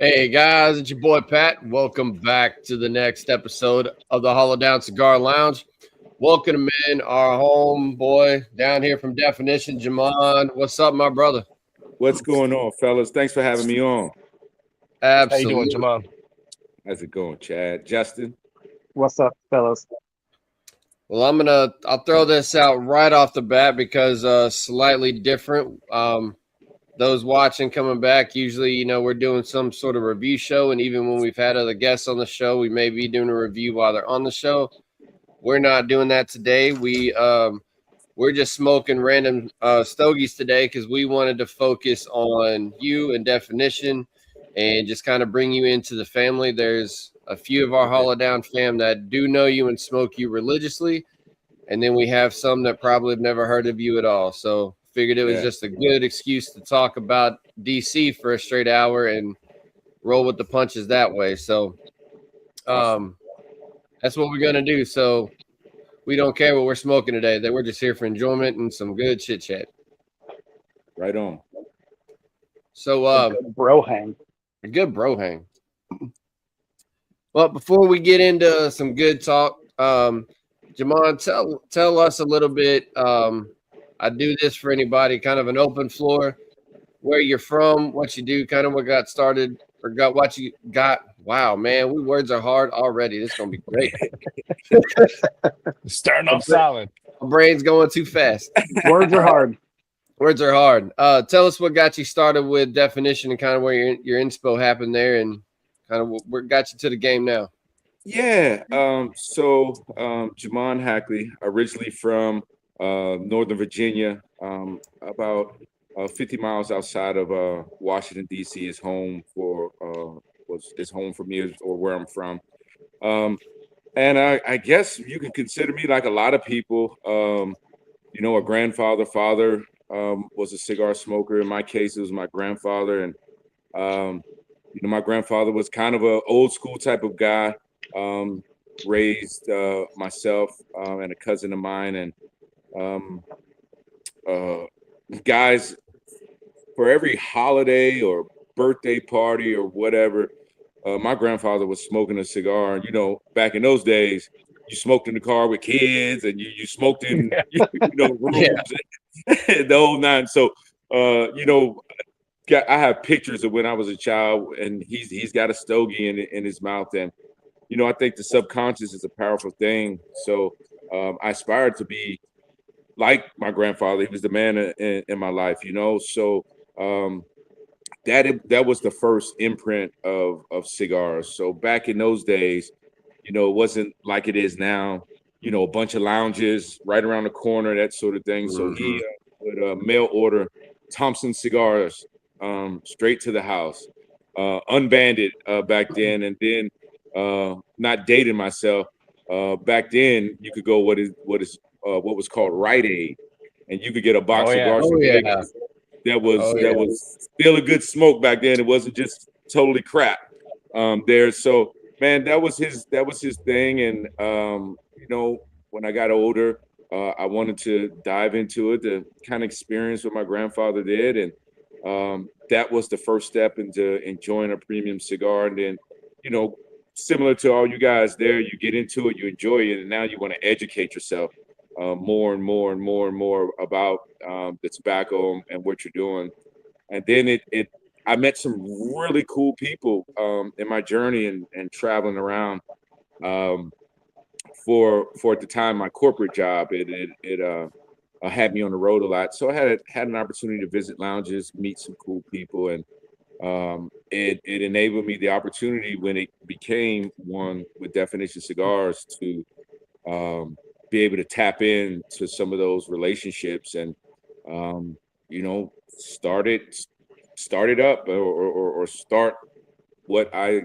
Hey guys, it's your boy Pat. Welcome back to the next episode of the Hollow Down Cigar Lounge. Welcome in our homeboy down here from Definition, Jamon. What's up, my brother? What's going on, fellas? Thanks for having me on. How you doing, Absolutely. Jamal? How's it going, Chad? Justin? What's up, fellas? Well, I'll throw this out right off the bat because slightly different. Those watching coming back, usually, we're doing some sort of review show, and even when we've had other guests on the show, we may be doing a review while they're on the show. We're not doing that today. We're just smoking random stogies today because we wanted to focus on you and Definition and just kind of bring you into the family. There's a few of our Hollow Down fam that do know you and smoke you religiously, and then we have some that probably have never heard of you at all. So figured it was just a good excuse to talk about DC for a straight hour and roll with the punches that way. So that's what we're gonna do. So we don't care what we're smoking today. That we're just here for enjoyment and some good chit chat. Right on. So Bro hang. a good bro hang. Well, before we get into some good talk, Jamon, tell us a little bit. I do this for anybody, kind of an open floor, where you're from, what you do, kind of what got started, or got what you got. Wow, man, words are hard already. This is gonna be great. Starting off solid. My brain's going too fast. Words are hard. Words are hard. Tell us what got you started with Definition and kind of where your inspo happened there, and kind of what got you to the game now. Yeah. Jamon Hackley, originally from Northern Virginia, about 50 miles outside of Washington, D.C. is home for me, or where I'm from. And I guess you can consider me like a lot of people. A grandfather, father was a cigar smoker. In my case, it was my grandfather. And, my grandfather was kind of an old school type of guy, raised myself and a cousin of mine. And guys, for every holiday or birthday party or whatever, my grandfather was smoking a cigar. And, back in those days, you smoked in the car with kids, and you smoked in rooms, the whole nine. So I have pictures of when I was a child, and he's got a stogie in his mouth. And I think the subconscious is a powerful thing. So I aspired to be like my grandfather. He was the man in my life. So that was the first imprint of cigars. So back in those days, it wasn't like it is now. A bunch of lounges right around the corner, that sort of thing. So he would mail order Thompson cigars straight to the house, unbanded back then. And then, not dating myself, back then you could go what was called Rite Aid, and you could get a box of cigars. That was still a good smoke back then. It wasn't just totally crap there. So man, that was his thing. And when I got older, I wanted to dive into it, to kind of experience what my grandfather did. And that was the first step into enjoying a premium cigar. And then, similar to all you guys there, you get into it, you enjoy it, and now you want to educate yourself more and more and more and more about the tobacco and what you're doing. And then I met some really cool people in my journey and traveling around. For at the time, my corporate job, it had me on the road a lot. So I had an opportunity to visit lounges, meet some cool people, and it enabled me the opportunity, when it became one with Definition Cigars, to be able to tap into some of those relationships and start it up, or start what I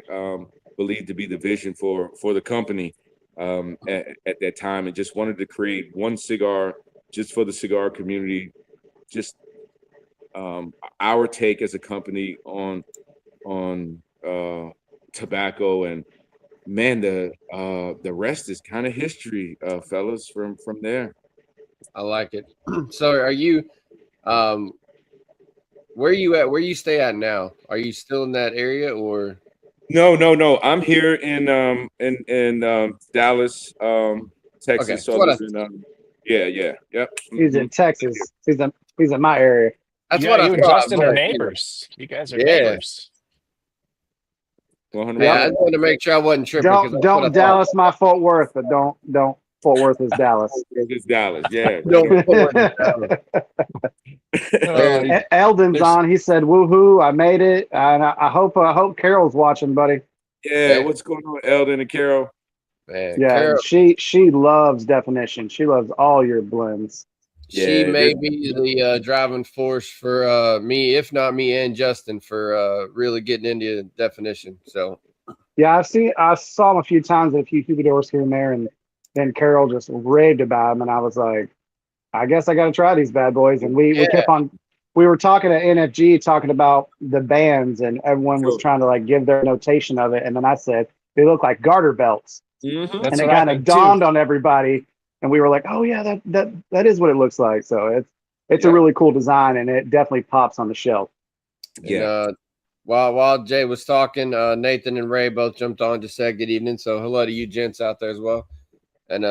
believe to be the vision for the company at that time, and just wanted to create one cigar just for the cigar community, just our take as a company on tobacco. And man, the rest is kind of history, fellas, from there. I like it. So are you Where are you at? Where you stay at now? Are you still in that area or? No. I'm here in Dallas, Okay, Texas. that's So I what live in yep. He's in Texas. He's in my area. that's Yeah, what I you and thought. Justin are But, neighbors. You guys are yeah, neighbors. 100%. yeah. I just wanted to make sure I wasn't tripping because that's what I Don't thought. Dallas my Fort Worth, but don't Fort Worth is Dallas. It's Dallas. Yeah. Don't forward it down. Oh, Man, Eldon's there's on. He said, "Woohoo! I made it." And I hope Carol's watching, buddy. Yeah. What's going on, Eldon and Carol? man, Yeah, Carol, she loves Definition. She loves all your blends. she Yeah, may be the driving force for me, if not me and Justin, for really getting into definition. So Yeah, I saw him a few times at a few humidors here and there, and then Carol just raved about him, and I was like, I guess I got to try these bad boys. And we yeah, kept on. We were talking at NFG, talking about the bands, and everyone was Sure. trying to like give their notation of it, and then I said they look like garter belts, Mm-hmm. that's and it what I kind of think too. dawned on everybody, and we were like, oh yeah, that is what it looks like. So it's a Yeah. really cool design, and it definitely pops on the shelf. Yeah. And, while Jay was talking, Nathan and Ray both jumped on, just said good evening. So hello to you gents out there as well. And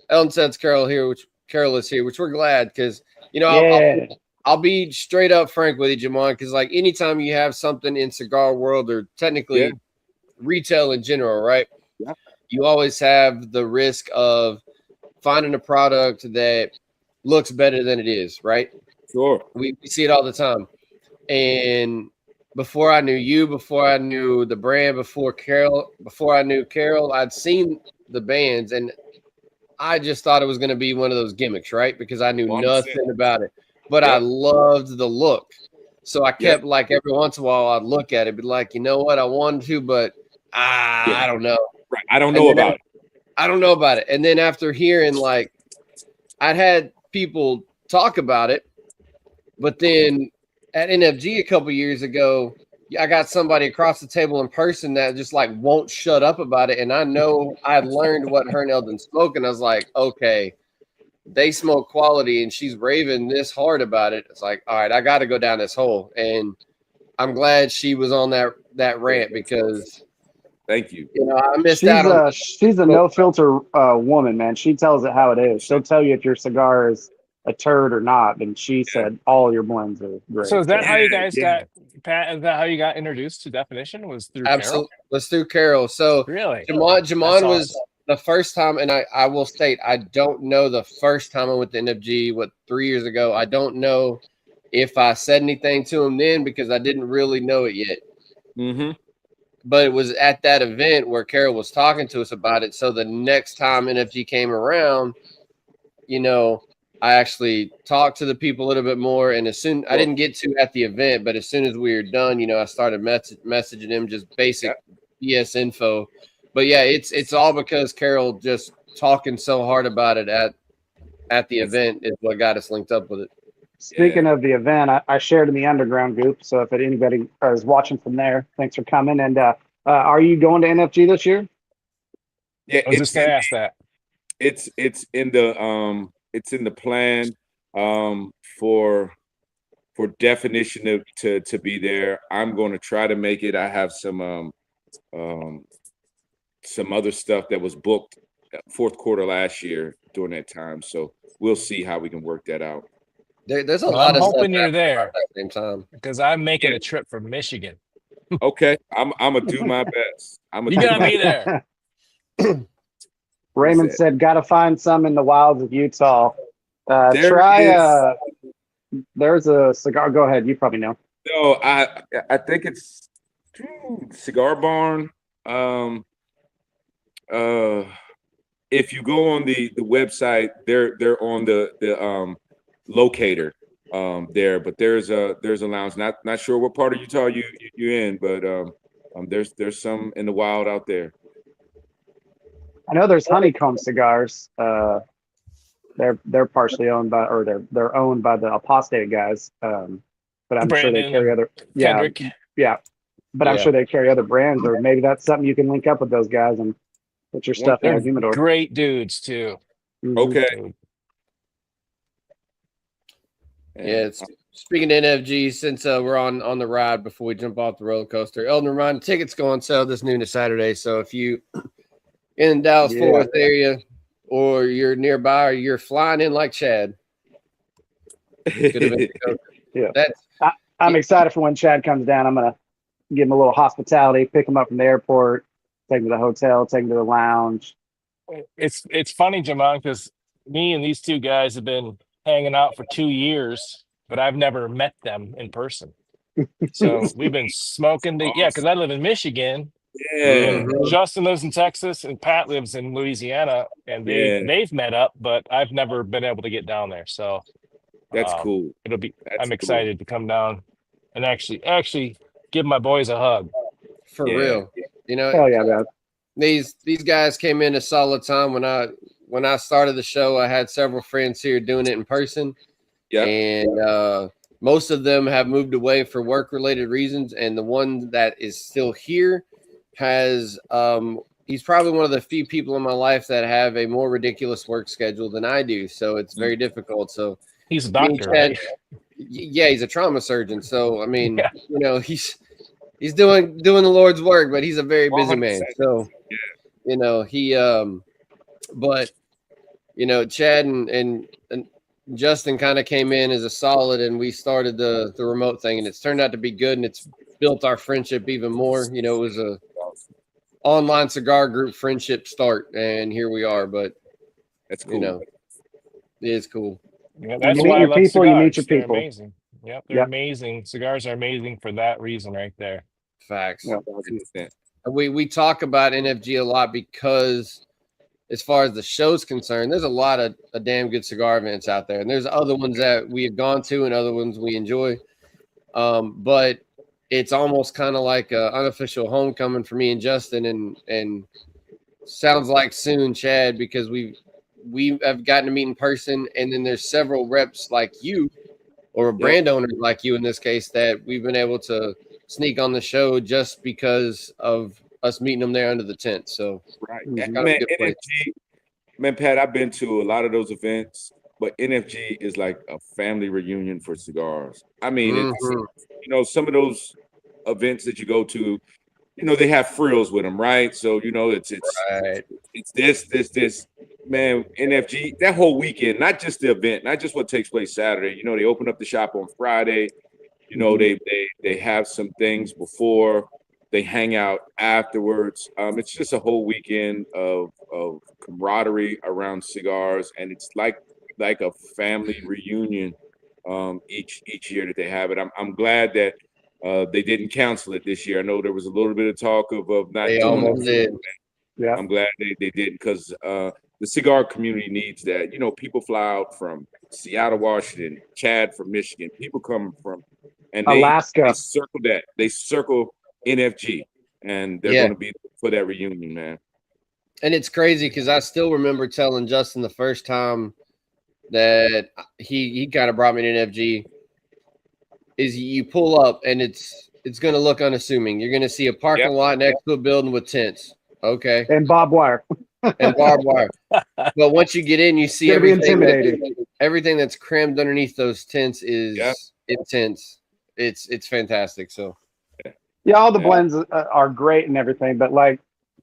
Ellen says Carol is here, which we're glad because Yeah, I'll be straight up frank with you, Jamon, because like anytime you have something in cigar world or technically Yeah. retail in general, right? Yeah. You always have the risk of finding a product that looks better than it is, right? Sure. We see it all the time. And before I knew you, before I knew the brand, before I knew Carol, I'd seen the bands and I just thought it was going to be one of those gimmicks, right? Because I knew 100%. nothing about it, but I Yep. loved the look. So I Yep. kept like every once in a while I'd look at it, be like, you know what, I wanted to, but Yeah. I don't know. Right. I don't And know then about it. I don't know about it. And then after hearing like I'd had people talk about it, but then at NFG a couple years ago, I got somebody across the table in person that just like won't shut up about it. And I know I'd learned what her and Eldon spoke, and I was like, okay, they smoke quality, and she's raving this hard about it. It's like, all right, I got to go down this hole. And I'm glad she was on that rant because Thank you. I missed out on. she's a no filter woman, man. She tells it how it is. She'll tell you if your cigar is a turd or not. And she said all your blends are great. So is that how you guys Yeah. got, Pat? Is that how you got introduced to Definition? Was through Absolutely. Let's do Carol. So Carol? Really? Jamon That's was awesome. the first time, and I will state, I don't know the first time I went to NFG, 3 years ago. I don't know if I said anything to him then because I didn't really know it yet. Mm-hmm. But it was at that event where Carol was talking to us about it. So the next time NFG came around, I actually talked to the people a little bit more. And as soon I didn't get to at the event, but as soon as we were done, I started messaging him just basic BS info. But yeah, it's all because Carol just talking so hard about it at the event is what got us linked up with it. Speaking of the event, I shared in the underground group. So if anybody is watching from there, thanks for coming. And are you going to NFG this year? Yeah. I was just gonna ask that. It's in the plan for Definition to be there. I'm going to try to make it. I have some other stuff that was booked fourth quarter last year during that time. So we'll see how we can work that out. There's a Well, lot I'm of stuff hoping you're happening there at the same time. because I'm making a trip from Michigan. Okay, I'm gonna do my best. You gotta be there. Raymond said, "Got to find some in the wilds of Utah." There There's a cigar. Go ahead. You probably know. No, I think it's Cigar Barn. If you go on the website, they're on the locator there, but there's a lounge. Not sure what part of Utah you're in, but there's some in the wild out there. I know there's Honeycomb Cigars. They're partially owned by, or they're owned by the Apostate guys. But I'm sure they Brandon carry other. Kendrick. Yeah. But I'm sure they carry other brands, or maybe that's something you can link up with those guys and put your stuff in They're their humidor. great dudes too. Mhm. Okay. Yeah, speaking of NFG, since we're on the ride before we jump off the roller coaster, Eldon, remind tickets go on sale this noon to Saturday. So if you in the Dallas Fort Worth area or you're nearby or you're flying in like Chad, good event to go. Yeah, I'm excited for when Chad comes down. I'm gonna give him a little hospitality, pick him up from the airport, take him to the hotel, take him to the lounge. It's funny, Jamon, because me and these two guys have been hanging out for 2 years, but I've never met them in person. So we've been smoking. Because I live in Michigan. Yeah. And Justin lives in Texas, and Pat lives in Louisiana, and they've met up, but I've never been able to get down there. So that's cool. I'm excited to come down and actually give my boys a hug. For real. You know, hell yeah, man. These guys came in a solid time when I started the show. I had several friends here doing it in person. Yeah. And most of them have moved away for work related reasons. And the one that is still here has he's probably one of the few people in my life that have a more ridiculous work schedule than I do. So it's very difficult. So he's a doctor, right? Yeah, he's a trauma surgeon. So I mean, you know, he's doing the Lord's work, but he's a very busy man. So you know, he but you know, Chad and Justin kind of came in as a solid, and we started the remote thing, and it's turned out to be good, and it's built our friendship even more. You know, it was a online cigar group friendship start, and here we are. But that's cool. You know, it is cool. Yeah, that's why I love cigars. You meet your they're people. amazing. Yep, they're amazing. Cigars are amazing for that reason right there. Facts. Yep. We talk about NFG a lot because as far as the show's concerned, there's a lot of damn good cigar events out there. And there's other ones that we have gone to and other ones we enjoy. But it's almost kind of like an unofficial homecoming for me and Justin, and sounds like soon, Chad, because we have gotten to meet in person. And then there's several reps like you or brand owners like you in this case that we've been able to sneak on the show just because of us meeting them there under the tent. So man, NFG, man, Pat, I've been to a lot of those events, but NFG is like a family reunion for cigars. I mean, it's, you know, some of those events that you go to, you know, they have frills with them, right? So, you know, it's this, man, NFG, that whole weekend, not just the event, not just what takes place Saturday. You know, they open up the shop on Friday. You know, they have some things before. They hang out afterwards. It's just a whole weekend of camaraderie around cigars, and it's like a family reunion each year that they have it. I'm glad that they didn't cancel it this year. I know there was a little bit of talk of not they doing almost it. did. Yeah, I'm glad they didn't, because the cigar community needs that. You know, people fly out from Seattle, Washington, Chad from Michigan, people coming from and Alaska. They circle that. They circle NFG, and they're going to be for that reunion, man. And it's crazy because I still remember telling Justin the first time that he kind of brought me to NFG is you pull up and it's going to look unassuming. You're going to see a parking lot next to a building with tents. Okay. And barbed wire. And barbed wire. But once you get in, you see everything that's crammed underneath those tents is intense. It's fantastic. So yeah, all the blends are great and everything, but like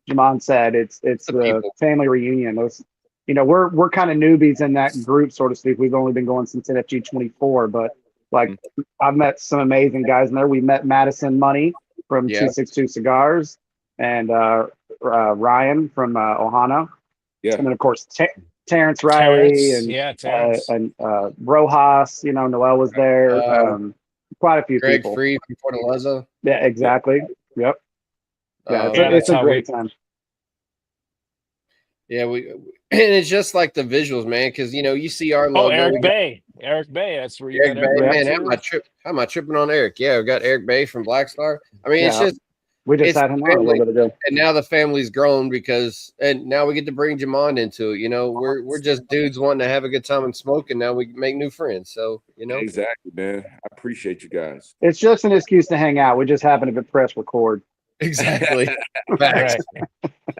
Jamon said, it's the family reunion. Those, you know, we're kind of newbies in that group, so to speak. We've only been going since NFG 24, but like I've met some amazing guys in there. We met Madison Money from 262 Cigars and Ryan from Ohana. Yeah. And then of course Terrence Riley and Rojas, you know, Noel was there. Quite a few Greg people. Free from Fortaleza. Yeah, exactly. Yep. Yeah, it's a great time. Yeah, and it's just like the visuals, man, because you know you see our logo. Eric Bay, that's where you Eric Bay. Man, how am I tripping on Eric? Yeah, we got Eric Bay from Black Star. I mean, it's just we just had him on a little bit ago, and now the family's grown and now we get to bring Jamon into it. You know, we're just dudes wanting to have a good time and smoke, and now we make new friends. So you know, exactly, man. I appreciate you guys. It's just an excuse to hang out. We just happen to press record. Exactly. Facts.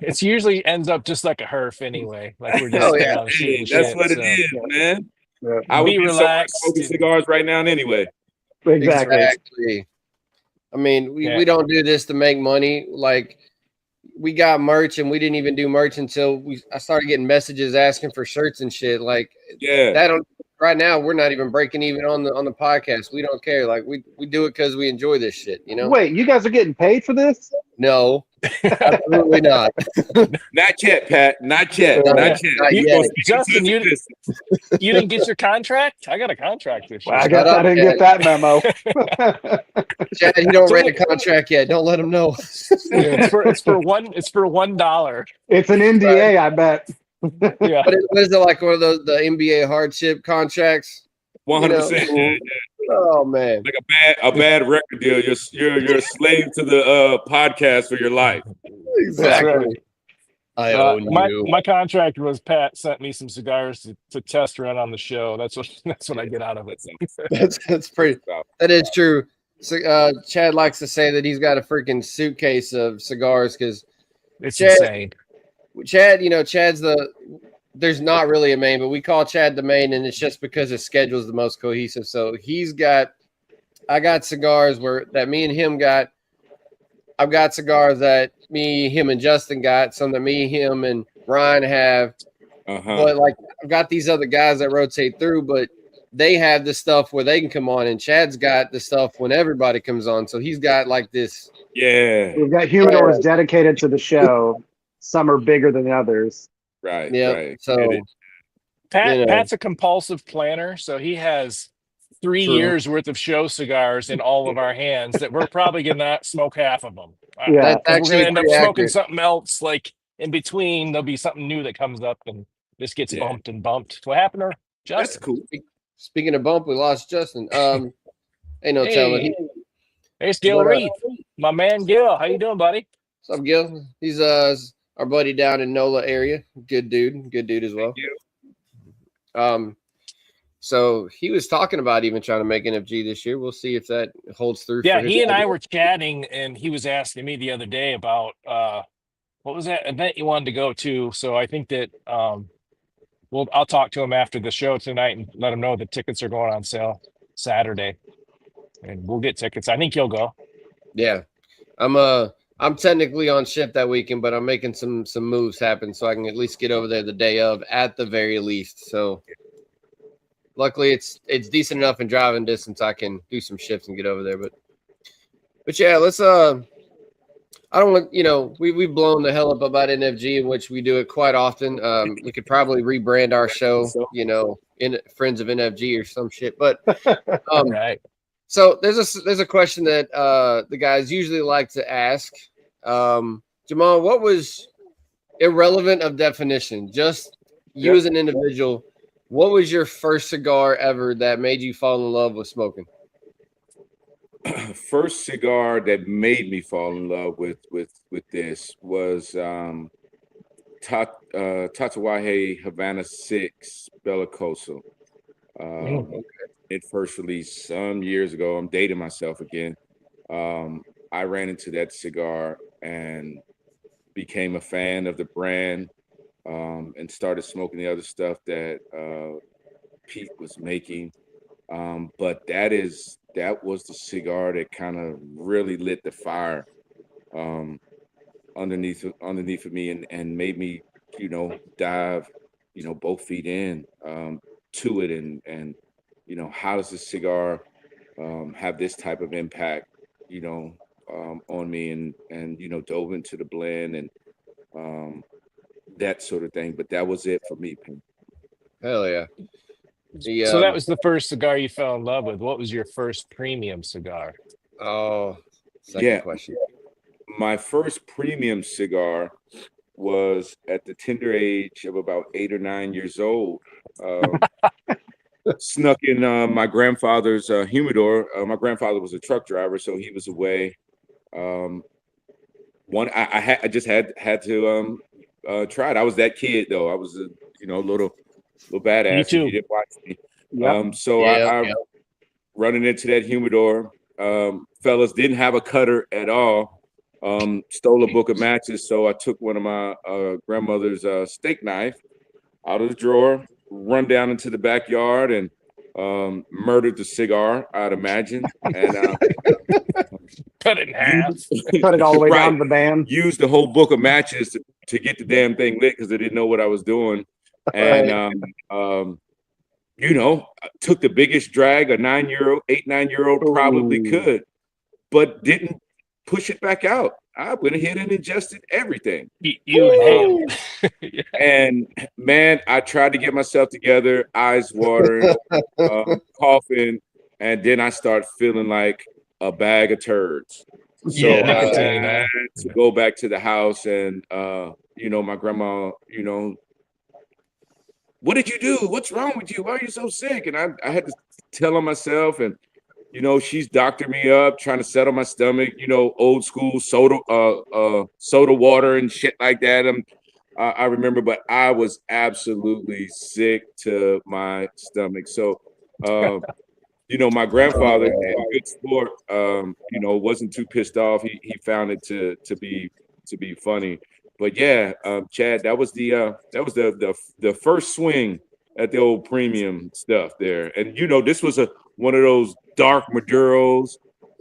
It's usually ends up just like a herf anyway. Like we're just that's what it is, man. I would Be be somewhere relaxed. smoking cigars right now anyway. Exactly. I mean, Yeah. we don't do this to make money. Like, we got merch and we didn't even do merch until I started getting messages asking for shirts and shit. Like, Yeah. right now we're not even breaking even on the podcast. We don't care. Like, we do it because we enjoy this shit, you know? Wait, you guys are getting paid for this? No, absolutely not. Not yet, Pat. Not yet. Not Not yet. Not We're yet. gonna speak Justin, into existence. You didn't get your contract? I got a contract this year. Well, I guess I didn't get that memo. Chad, you don't read the contract yet. Don't let him know. It's for $1. It's an NDA, I bet. Yeah. But what is it, like one of those the NBA hardship contracts? 100%. Oh man, Like a bad record deal. You're a slave to the podcast for your life. exactly. Right. I own you. My contract was Pat sent me some cigars to test run on the show. That's what I get out of it. That's pretty. That is true. So, Chad likes to say that he's got a freaking suitcase of cigars because It's insane. Chad, Chad's there's not really a main, but we call Chad the main, and it's just because his schedule is the most cohesive. So I got cigars that me and him got. I've got cigars that me, him, and Justin got. Some that me, him, and Ryan have. But like I've got these other guys that rotate through, but they have the stuff where they can come on, and Chad's got the stuff when everybody comes on. So he's got like this. Yeah. We've got humidors dedicated to the show. Some are bigger than the others. Right. Yeah. Right. So Pat's a compulsive planner, so he has 3 years worth of show cigars in all of our hands that we're probably going to not smoke half of them. Yeah. That's We're going to end up pretty smoking accurate. something else. Like in between, there'll be something new that comes up, and this gets bumped and bumped. What happened to Justin? That's cool. Speaking of bump, we lost Justin. Ain't no telling. There's Gil Reed, my man Gil. How you doing, buddy? What's up, Gil? He's our buddy down in NOLA area. Good dude as well. So he was talking about even trying to make NFG this year. We'll see if that holds through. Yeah, for he and him. I were chatting, and he was asking me the other day about what was that event you wanted to go to. So I think that I'll talk to him after the show tonight and let him know the tickets are going on sale Saturday, and we'll get tickets. I think he'll go. Yeah, I'm technically on shift that weekend, but I'm making some moves happen so I can at least get over there the day of at the very least. So luckily it's decent enough in driving distance. I can do some shifts and get over there. But yeah, let's I don't want we've blown the hell up about NFG, in which we do it quite often. We could probably rebrand our show, in Friends of NFG or some shit. But Right. So there's a question that the guys usually like to ask. Jamal, what was irrelevant of definition? Just you as an individual, what was your first cigar ever that made you fall in love with smoking? First cigar that made me fall in love with this was Tatuaje Havana 6 Bellicoso. It first released some years ago. I'm dating myself again. I ran into that cigar and became a fan of the brand, and started smoking the other stuff that Pete was making. But that was the cigar that kind of really lit the fire underneath of me and made me, dive, both feet in to it and how does this cigar have this type of impact, on me and dove into the blend and that sort of thing. But that was it for me. Hell yeah. So that was the first cigar you fell in love with. What was your first premium cigar? Oh, second question. My first premium cigar was at the tender age of about 8 or 9 years old. Snuck in my grandfather's humidor. My grandfather was a truck driver, so he was away. I just had to try it. I was that kid though. I was a little badass. Me too. If you didn't watch me. Yep. I running into that humidor. Fellas didn't have a cutter at all. Stole a book of matches, so I took one of my grandmother's steak knife out of the drawer, run down into the backyard and murdered the cigar, I'd imagine, and Cut it in half. Cut it all the way right, down to the band. used the whole book of matches to get the damn thing lit because I didn't know what I was doing, and you know, took the biggest drag a 9-year-old probably could, but didn't push it back out. I went ahead and ingested everything. You inhaled. Yeah. And man, I tried to get myself together, eyes watering, coughing, and then I start feeling like a bag of turds. So Yeah, I nicotine, had to go back to the house, and you know, my grandma, you know, what did you do? What's wrong with you? Why are you so sick? And I had to tell on myself, and you know, she's doctored me up, trying to settle my stomach, you know, old school soda water and shit like that. I remember, but I was absolutely sick to my stomach. So, you know, my grandfather, a good sport, you know, wasn't too pissed off. He found it to be funny. But yeah, Chad, that was the first swing at the old premium stuff there. And you know, this was one of those dark Maduros,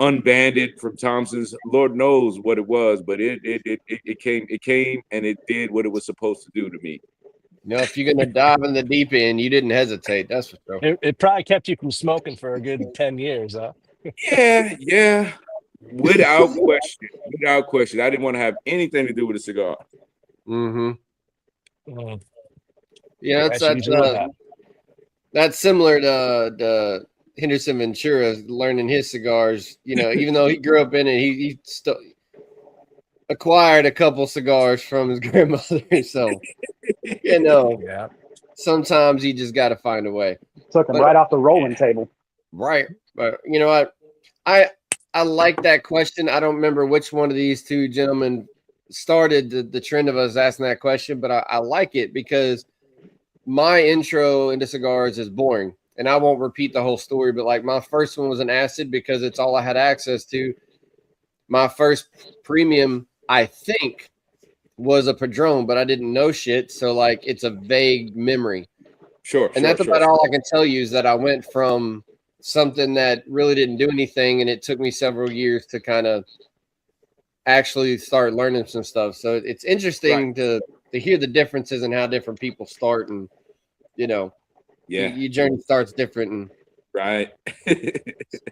unbanded from Thompson's. Lord knows what it was, but it came and it did what it was supposed to do to me. You know, if you're gonna dive in the deep end, you didn't hesitate. That's for sure. It probably kept you from smoking for a good 10 years, huh? Yeah. Without question. I didn't want to have anything to do with a cigar. Mm-hmm. Mm. Yeah, that's similar to Henderson Ventura learning his cigars. You know, even though he grew up in it, he still acquired a couple cigars from his grandmother. So, you know, Yeah. sometimes you just got to find a way. Took him right off the rolling table. Right. But you know what? I like that question. I don't remember which one of these two gentlemen started the trend of us asking that question, but I like it because my intro into cigars is boring. And I won't repeat the whole story, but like my first one was an acid because it's all I had access to. My first premium, I think, was a Padron, but I didn't know shit. So like it's a vague memory. Sure. And that's about all I can tell you is that I went from something that really didn't do anything, and it took me several years to kind of actually start learning some stuff. So it's interesting to hear the differences and how different people start, and you know, your journey starts different. And right.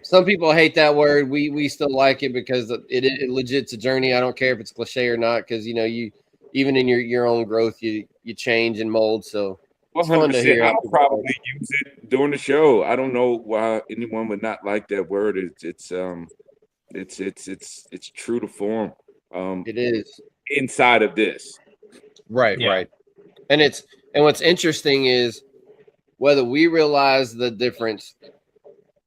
some people hate that word. We still like it because it legit's a journey. I don't care if it's cliche or not, because you know, you even in your own growth, you change and mold. So 100%. I'll probably use it during the show. I don't know why anyone would not like that word. It's true to form. It is inside of this. Right. And what's interesting is whether we realize the difference,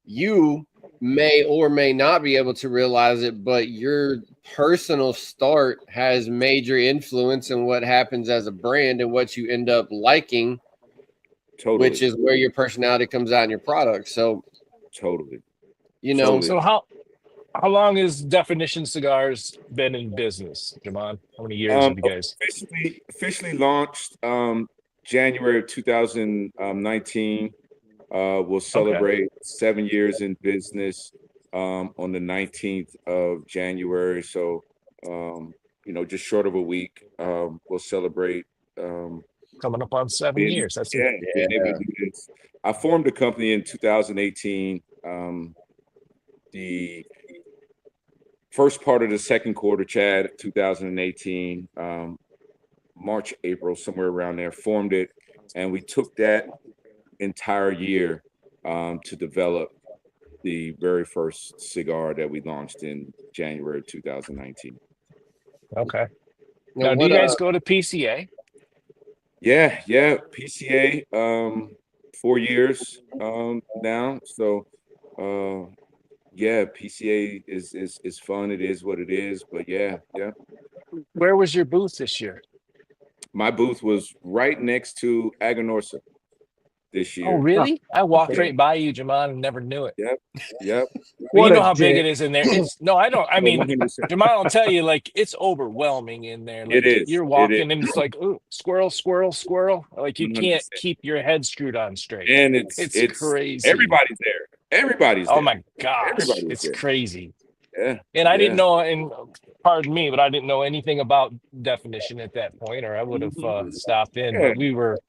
you may or may not be able to realize it, but your personal start has major influence in what happens as a brand and what you end up liking. Totally. Which is where your personality comes out in your product. So totally. You know. So how long has Definition Cigars been in business, Jamon? How many years have you guys? Officially launched January of 2019. We'll celebrate 7 years in business on the 19th of January. So you know, just short of a week, we'll celebrate coming up on 7 years. That's being able to do this. I formed the company in 2018. The first part of the second quarter, Chad, 2018, March, April, somewhere around there, formed it, and we took that entire year to develop the very first cigar that we launched in January of 2019. Okay. Now, do you guys go to PCA? Yeah, PCA, 4 years now. So, yeah, PCA is fun. It is what it is. But yeah. Where was your booth this year? My booth was right next to Aganorsa. this Oh, year. really? I walked Okay. right by you, Jamal, and never knew it. Yep. But What you know a how big dick. it is in there. It's no, I don't. I mean, 100%. Jamal will tell you, like, it's overwhelming in there. Like, It is. you're walking and it's like, ooh, squirrel, squirrel, squirrel. Like, you 100%. can't keep your head screwed on straight. And it's crazy. everybody's there. Everybody's there. Oh my gosh, Everybody's it's there. crazy. Yeah. And I Yeah. didn't know, and pardon me, but I didn't know anything about definition at that point, or I would have stopped in. Yeah. But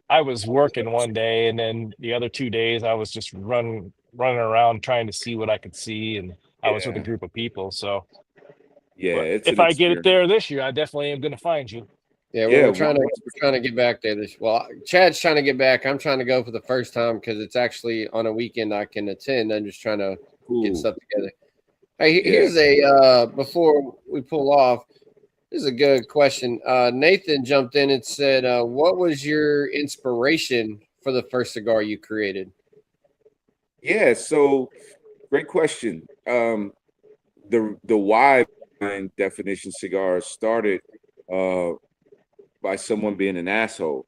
I was working one day, and then the other 2 days I was just running around trying to see what I could see, and I was with a Yeah. group of people. So Yeah, but it's if an I get it experience. there this year, I definitely am going to find you. Yeah, Yeah, we're trying to get back there this. Well, Chad's trying to get back. I'm trying to go for the first time because it's actually on a weekend I can attend. I'm just trying to get Cool. stuff together. Hey, Yeah. here's a before we pull off. This is a good question. Nathan jumped in and said, "What was your inspiration for the first cigar you created?" Yeah, so great question. The why behind definition cigars started by someone being an asshole.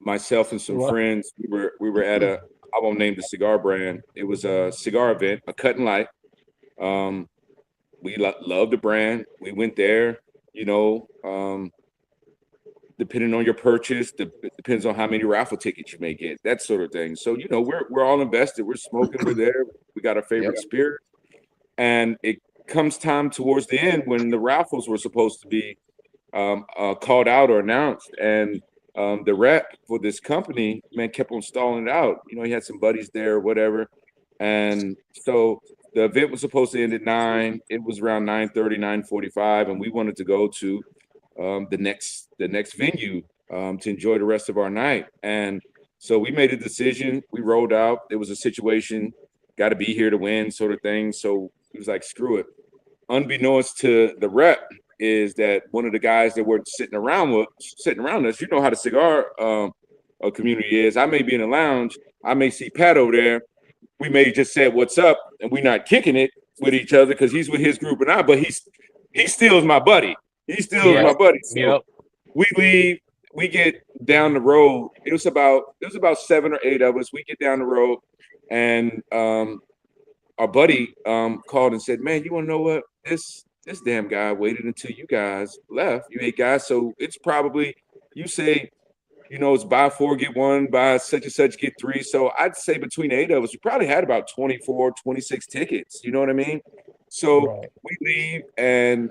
Myself and some friends, we were at a, I won't name the cigar brand. It was a cigar event, a cut and light. We loved the brand. We went there, you know, depending on your purchase, depends on how many raffle tickets you may get, that sort of thing. So, you know, we're all invested. We're smoking. We're there. We got our favorite spirit. And it comes time towards the end when the raffles were supposed to be called out or announced. And the rep for this company, man, kept on stalling it out. You know, he had some buddies there or whatever. And so the event was supposed to end at 9. It was around 9:30, 9:45, and we wanted to go to the next venue to enjoy the rest of our night. And so we made a decision. We rolled out. There was a situation, got to be here to win, sort of thing. So he was like, "Screw it." Unbeknownst to the rep is that one of the guys that were sitting around us, you know how the cigar community is. I may be in a lounge. I may see Pat over there. We may just say what's up, and we're not kicking it with each other because he's with his group and I. But he still is my buddy. He still is my buddy. So we leave. We get down the road. It was about 7 or 8 of us. We get down the road, and our buddy called and said, "Man, you want to know what? This damn guy waited until you guys left. You 8 guys, so it's probably, you say, you know, it's buy 4 get 1, buy such and such get 3. So I'd say between the 8 of us, we probably had about 24, 26 tickets. You know what I mean? So we leave, and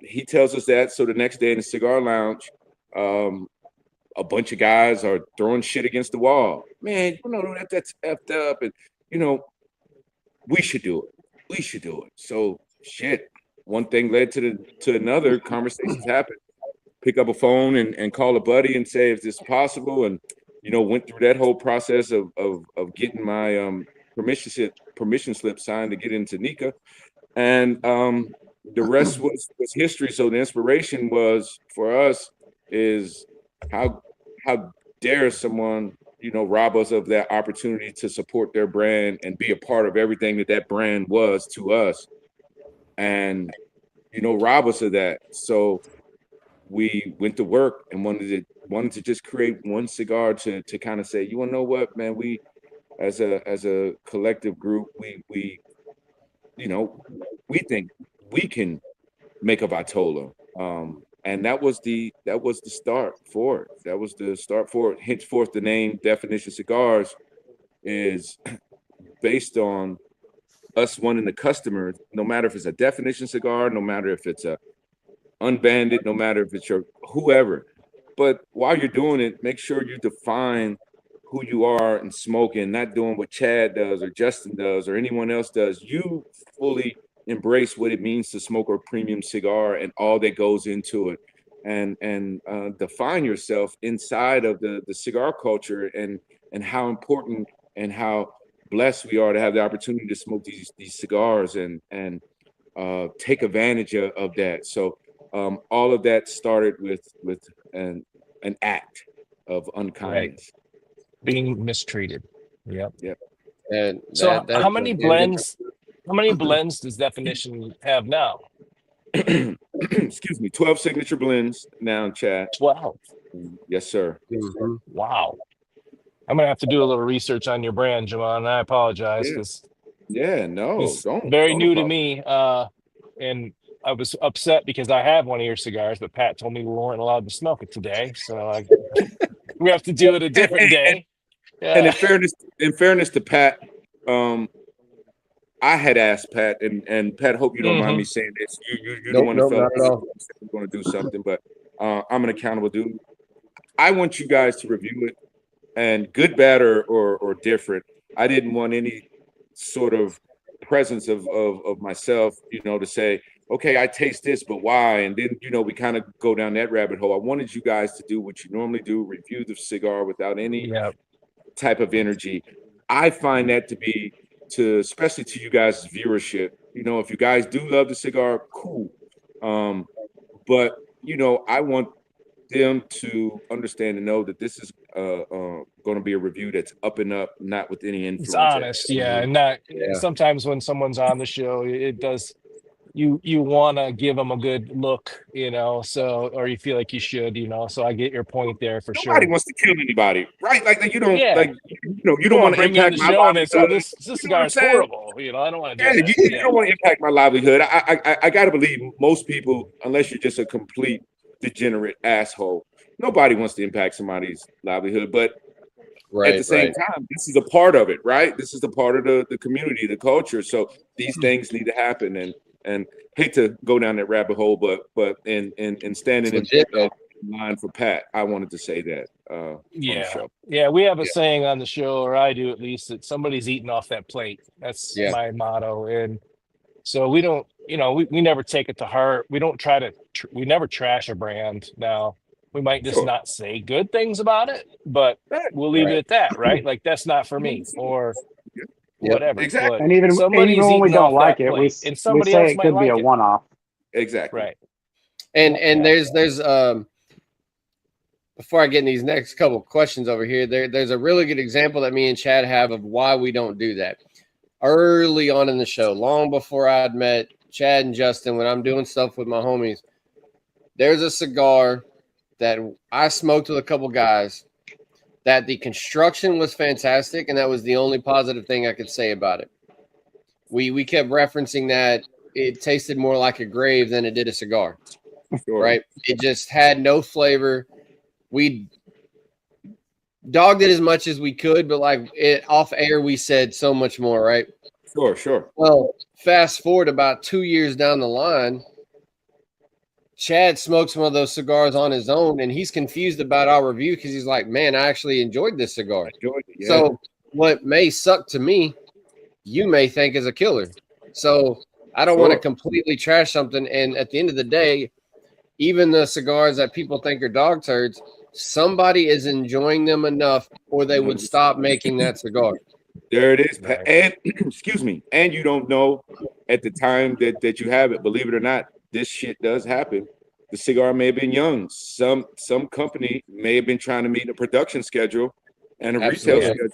he tells us that. So the next day in the cigar lounge, a bunch of guys are throwing shit against the wall. Man, you know that's effed up, and you know, we should do it. We should do it. So shit. One thing led to another. Conversations happened. Pick up a phone and call a buddy and say, "Is this possible?" And you know, went through that whole process of getting my permission slip signed to get into Nika, and the rest was history. So the inspiration was for us is how dare someone, you know, rob us of that opportunity to support their brand and be a part of everything that brand was to us, and you know, rob us of that. So we went to work and wanted to just create one cigar to kind of say, you want to know what, man, we as a collective group, we you know, we think we can make a Vitola. And that was the start for it. That was the start for it. Henceforth, the name Definition Cigars is based on us wanting the customer, no matter if it's a Definition cigar, no matter if it's a unbanded, no matter if it's your whoever. But while you're doing it, make sure you define who you are and smoking, not doing what Chad does or Justin does or anyone else does. You fully embrace what it means to smoke a premium cigar and all that goes into it, and define yourself inside of the cigar culture and how important and how blessed we are to have the opportunity to smoke these cigars and take advantage of that. So all of that started with an act of unkindness. Being mistreated. Yep. And so how many blends does Definition have now? Excuse me, 12 signature blends now, Chad. 12. Yes, sir. Mhm. Wow. I'm gonna have to do a little research on your brand, Jamon. And I apologize Yeah. because Yeah, no, it's very new to me. And I was upset because I have one of your cigars, but Pat told me we weren't allowed to smoke it today, so we have to do it a different And, day. and Yeah. in fairness to Pat, I had asked Pat, and Pat, hope you don't mind me saying this. You're the Nope, one that nope, felt not at all. we're going to do something, but I'm an accountable dude. I want you guys to review it, and good, bad, or different. I didn't want any sort of presence of myself, to say, okay, I taste this, but why? And then, we kind of go down that rabbit hole. I wanted you guys to do what you normally do, review the cigar without any Yeah. type of energy. I find that to be especially to you guys' viewership. If you guys do love the cigar, cool. But I want them to understand and know that this is going to be a review that's up and up, not with any It's influence. honest, yeah. And not sometimes when someone's on the show, it does you want to give them a good look, so or you feel like you should, so I get your point there for Nobody sure. wants to kill anybody, right? Like you don't Yeah. like you don't want to bring me on impact the my show and it's livelihood. this You know what cigar I'm is saying? horrible. I don't want to do Yeah, that. you don't want to impact my livelihood. I got to believe most people, unless you're just a complete degenerate asshole, nobody wants to impact somebody's livelihood. But at the same time, this is a part of it, right? This is a part of the community, the culture. So these things need to happen. And hate to go down that rabbit hole, but in standing in line for Pat, I wanted to say that on the show. Yeah, we have a saying on the show, or I do at least, that somebody's eating off that plate. That's my motto. And so we don't, we never take it to heart. We don't try to, we never trash a brand. Now, we might just not say good things about it, but we'll leave it at that, right? Like, that's not for me, or whatever. Exactly. But And even somebody's when we eating don't off like that it, we plate, and somebody say else it might could be like a it. one-off. Exactly. Right. And there's before I get in these next couple questions over here, there's a really good example that me and Chad have of why we don't do that. Early on in the show, long before I'd met Chad and Justin, when I'm doing stuff with my homies, there's a cigar that I smoked with a couple guys that the construction was fantastic, and that was the only positive thing I could say about it. We kept referencing that it tasted more like a grave than it did a cigar. Sure. Right? It just had no flavor. We dogged it as much as we could, but like it off air, we said so much more, right? Sure. Well, fast forward about 2 years down the line, Chad smokes one of those cigars on his own, and he's confused about our review because he's like, man, I actually enjoyed this cigar. So what may suck to me, you may think is a killer. So I don't want to completely trash something. And at the end of the day, even the cigars that people think are dog turds, somebody is enjoying them enough or they would stop making that cigar. There it is. And excuse me. And you don't know at the time that you have it, believe it or not, this shit does happen. The cigar may have been young. Some company may have been trying to meet a production schedule and a retail schedule.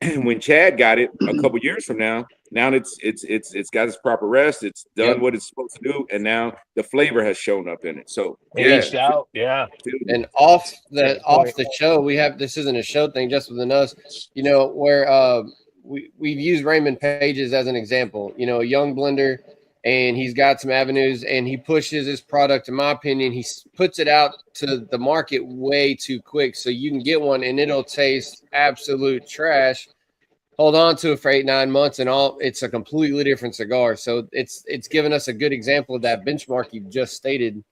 And when Chad got it a couple years from now it's got its proper rest. It's done what it's supposed to do, and now the flavor has shown up in it. So aged out, And off the show, we have, this isn't a show thing, just within us, where we've used Raymond Pages as an example. A young blender, and he's got some avenues, and he pushes his product. In my opinion, he puts it out to the market way too quick, so you can get one and it'll taste absolute trash. Hold on to it for 8-9 months, and it's a completely different cigar. So it's given us a good example of that benchmark you just stated.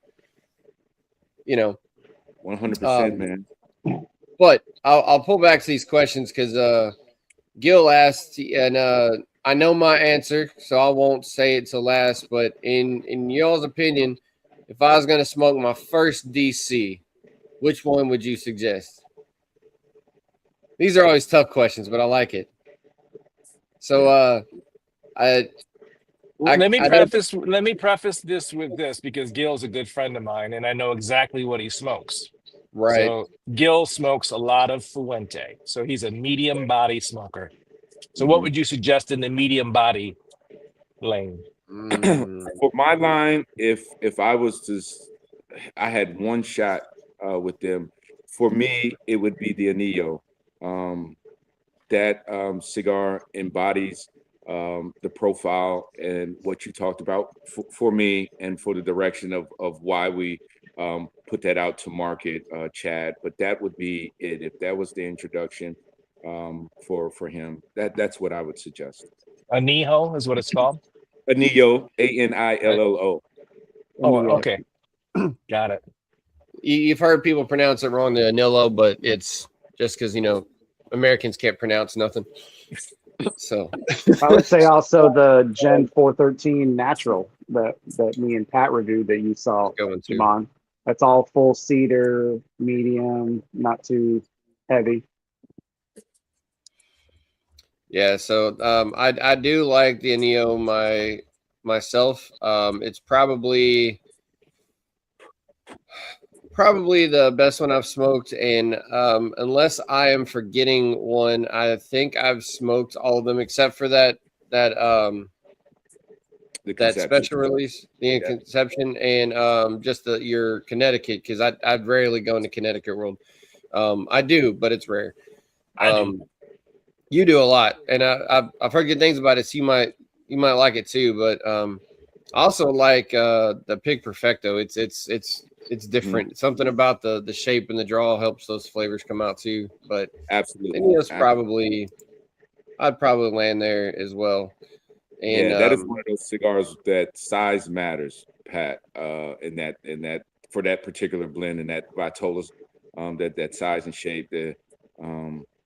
100%, man. But I'll pull back to these questions because Gil asked, and I know my answer, so I won't say it till last. But in y'all's opinion, if I was going to smoke my first DC, which one would you suggest? These are always tough questions, but I like it. So let me preface this with this, because Gil's a good friend of mine and I know exactly what he smokes. Right. So Gil smokes a lot of Fuente. So he's a medium body smoker. So what would you suggest in the medium body lane? For my line, if I was to, I had one shot with them. For me, it would be the Anillo. That cigar embodies the profile and what you talked about for me and for the direction of why we put that out to market, Chad. But that would be it. If that was the introduction for him, that's what I would suggest. Aniho is what it's called. Anillo, Anillo. Oh, okay. Got it. You've heard people pronounce it wrong, the Anillo, but it's just because, Americans can't pronounce nothing. So I would say also the Gen 413 Natural that me and Pat reviewed that you saw, Jamon. That's all full cedar, medium, not too heavy. Yeah, so I do like the Anillo myself. It's probably the best one I've smoked, and unless I am forgetting one, I think I've smoked all of them except for that special release, the Conception, and just your Connecticut, because I'd rarely go into Connecticut world. I do, but it's rare. You do a lot, and I've heard good things about it. So you might like it too, but I also like the Pig Perfecto. It's different. Something about the shape and the draw helps those flavors come out too. But absolutely, I'd probably land there as well. And yeah, that is one of those cigars that size matters, Pat. In that for that particular blend and that Vitolas, that size and shape,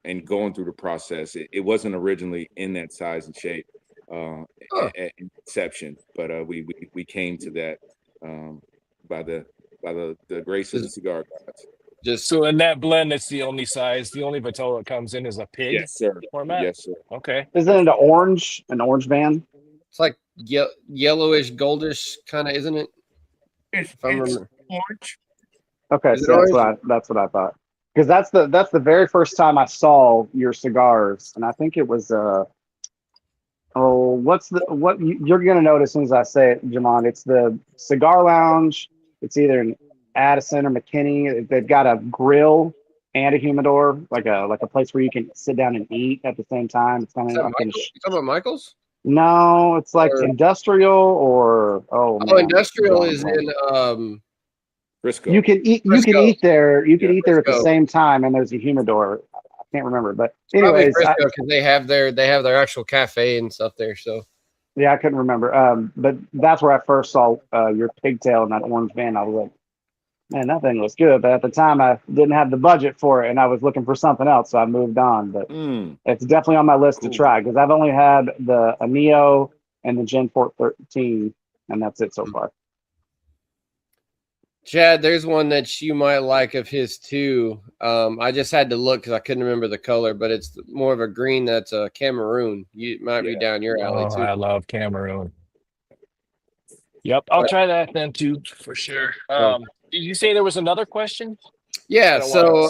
and going through the process, it wasn't originally in that size and shape at inception, but we came to that by the grace of the cigar gods. Just so in that blend, it's the only size, the only Vitola comes in is a pig. Yes, sir. Format. Yes, sir. Okay. Isn't it an orange band? It's like yellowish, goldish kind of, isn't it? It's orange. Okay, so that's what I thought. Because that's the very first time I saw your cigars, and I think it was what you're gonna know as soon as I say it, Jamon. It's the Cigar Lounge. It's either an Addison or McKinney. They've got a grill and a humidor, like a place where you can sit down and eat at the same time. It's kind of like you talking about Michael's? No, it's like industrial or industrial is in Frisco. You can eat there at the same time, and there's a humidor. I can't remember, but anyways, because they have their actual cafe and stuff there. So yeah, I couldn't remember. But that's where I first saw your pigtail in that orange band. I was like, man, that thing looks good. But at the time, I didn't have the budget for it, and I was looking for something else, so I moved on. But it's definitely on my list to try because I've only had the Anillo and the Gen 413, and that's it so far. Chad, there's one that you might like of his too. I just had to look because I couldn't remember the color, but it's more of a green that's a Cameroon. You might be down your alley too. I love Cameroon. Yep, I'll try that then too for sure. Did you say there was another question? Yeah, so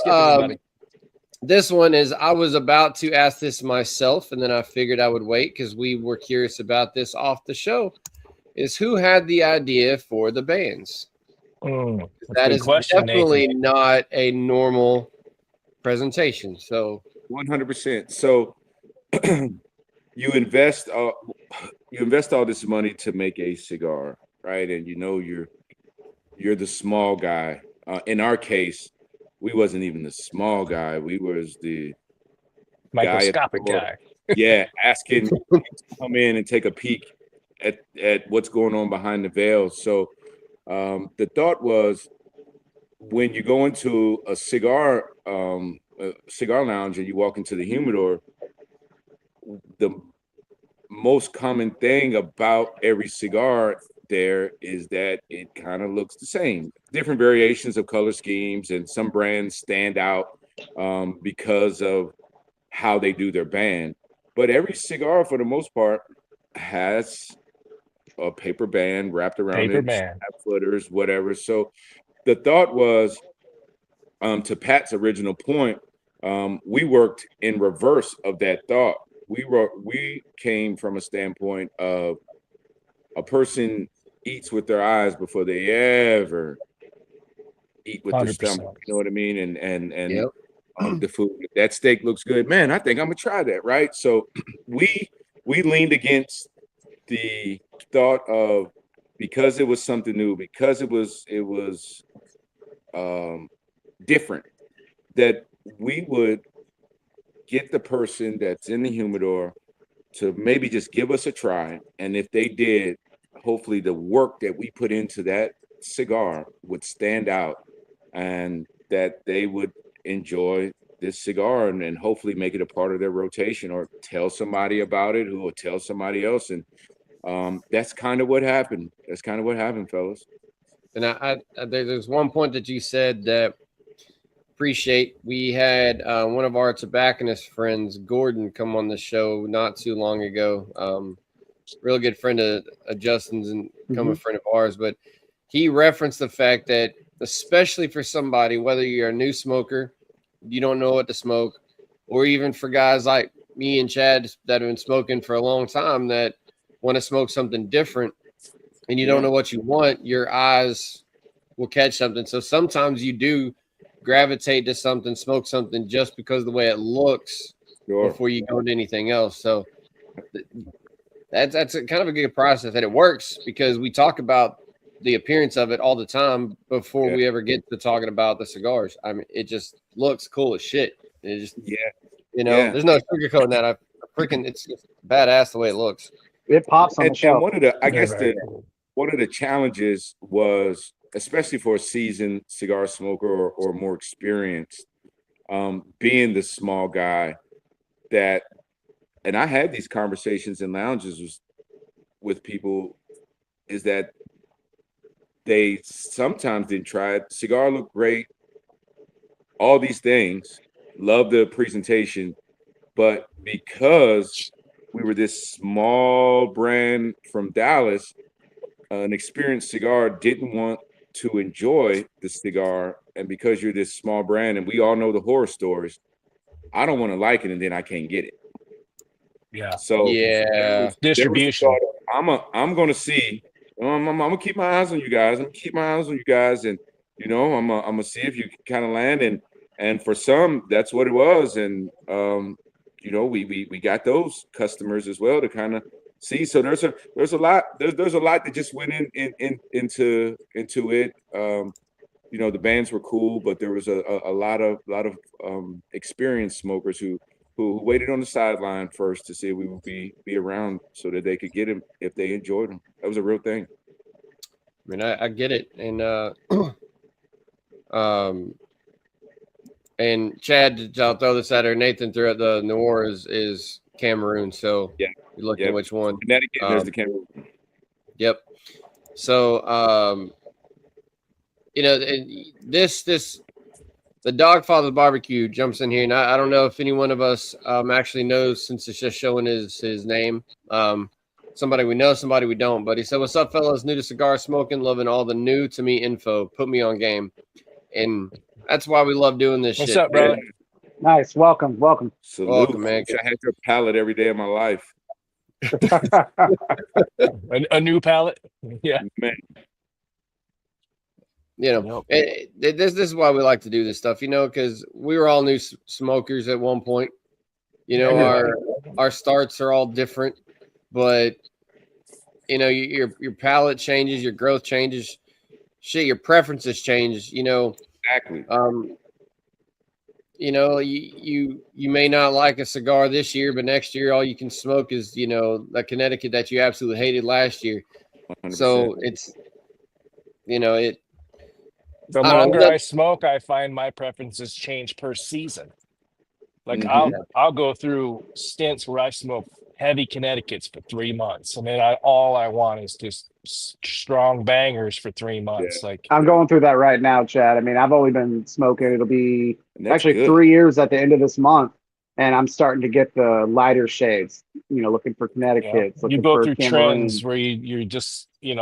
this one is, I was about to ask this myself, and then I figured I would wait because we were curious about this off the show, is who had the idea for the bands? That is definitely not a normal presentation. So 100%. So you invest all this money to make a cigar, right? And you're the small guy. In our case, we wasn't even the small guy. We was the microscopic guy. Yeah, asking to come in and take a peek at what's going on behind the veil. So the thought was, when you go into a cigar lounge and you walk into the humidor, the most common thing about every cigar there is that it kind of looks the same. Different variations of color schemes, and some brands stand out because of how they do their band. But every cigar, for the most part, has a paper band wrapped around it, footers, whatever. So the thought was, to Pat's original point, we worked in reverse of that thought. We came from a standpoint of a person eats with their eyes before they ever eat with their 100%. stomach. You know what I mean? And Yep. the food. That steak looks good, man. I think I'm gonna try that. Right. So we leaned against the thought of, because it was something new, because it was different, that we would get the person that's in the humidor to maybe just give us a try. And if they did, hopefully the work that we put into that cigar would stand out, and that they would enjoy this cigar, and hopefully make it a part of their rotation, or tell somebody about it who will tell somebody else. And that's kind of what happened. That's kind of what happened, fellas. And there's one point that you said that appreciate. We had one of our tobacconist friends, Gordon, come on the show not too long ago. Real good friend of Justin's and become a friend of ours. But he referenced the fact that, especially for somebody, whether you're a new smoker, you don't know what to smoke, or even for guys like me and Chad that have been smoking for a long time that want to smoke something different, and you don't know what you want, your eyes will catch something. So sometimes you do gravitate to something, smoke something just because of the way it looks before you go to anything else. So that's a kind of a good process, and it works because we talk about the appearance of it all the time before we ever get to talking about the cigars. I mean, it just looks cool as shit. It just, there's no sugarcoating that. It's just badass the way it looks. It pops on the shelf. And one of the, I guess one of the challenges was, especially for a seasoned cigar smoker or more experienced, being the small guy that, and I had these conversations in lounges with people, is that they sometimes didn't try it. Cigar looked great, all these things, love the presentation, but because we were this small brand from Dallas, an experienced cigar didn't want to enjoy the cigar. And because you're this small brand, and we all know the horror stories, I don't want to like it and then I can't get it. Yeah. So distribution. I'm going to see. I'm gonna keep my eyes on you guys. And I'm gonna see if you kind of land. And for some, that's what it was. And we got those customers as well to kind of see. So there's a lot that just went into it. The bands were cool, but there was a lot of experienced smokers who waited on the sideline first to see if we would be around so that they could get them if they enjoyed them. That was a real thing. I mean, I get it. And and Chad, I'll throw this at her. Nathan threw at the Noir is Cameroon. So you're looking at which one. Connecticut, there's the Cameroon. Yep. So the Dogfather Barbecue jumps in here, and I don't know if any one of us actually knows, since it's just showing his name. Somebody we know, somebody we don't. But he said, "What's up, fellas? New to cigar smoking, loving all the new to me info. Put me on game." And that's why we love doing this shit. What's up, brother? Nice. Welcome. Salute. Welcome, man. I had your palate every day of my life. A new palate? Yeah. Man. This is why we like to do this stuff, because we were all new smokers at one point. Our starts are all different, but your palate changes, your growth changes, your preferences change. Exactly. You may not like a cigar this year, but next year all you can smoke is the Connecticut that you absolutely hated last year. 100%. So it's the longer I smoke, I find my preferences change per season. Like I'll go through stints where I smoke heavy Connecticut's for 3 months, and then all I want is just strong bangers for 3 months. Yeah. Like I'm going through that right now, Chad. I mean, I've only been smoking. It'll be actually good. 3 years at the end of this month, and I'm starting to get the lighter shades. Looking for Connecticut's. You go through trends where you're just you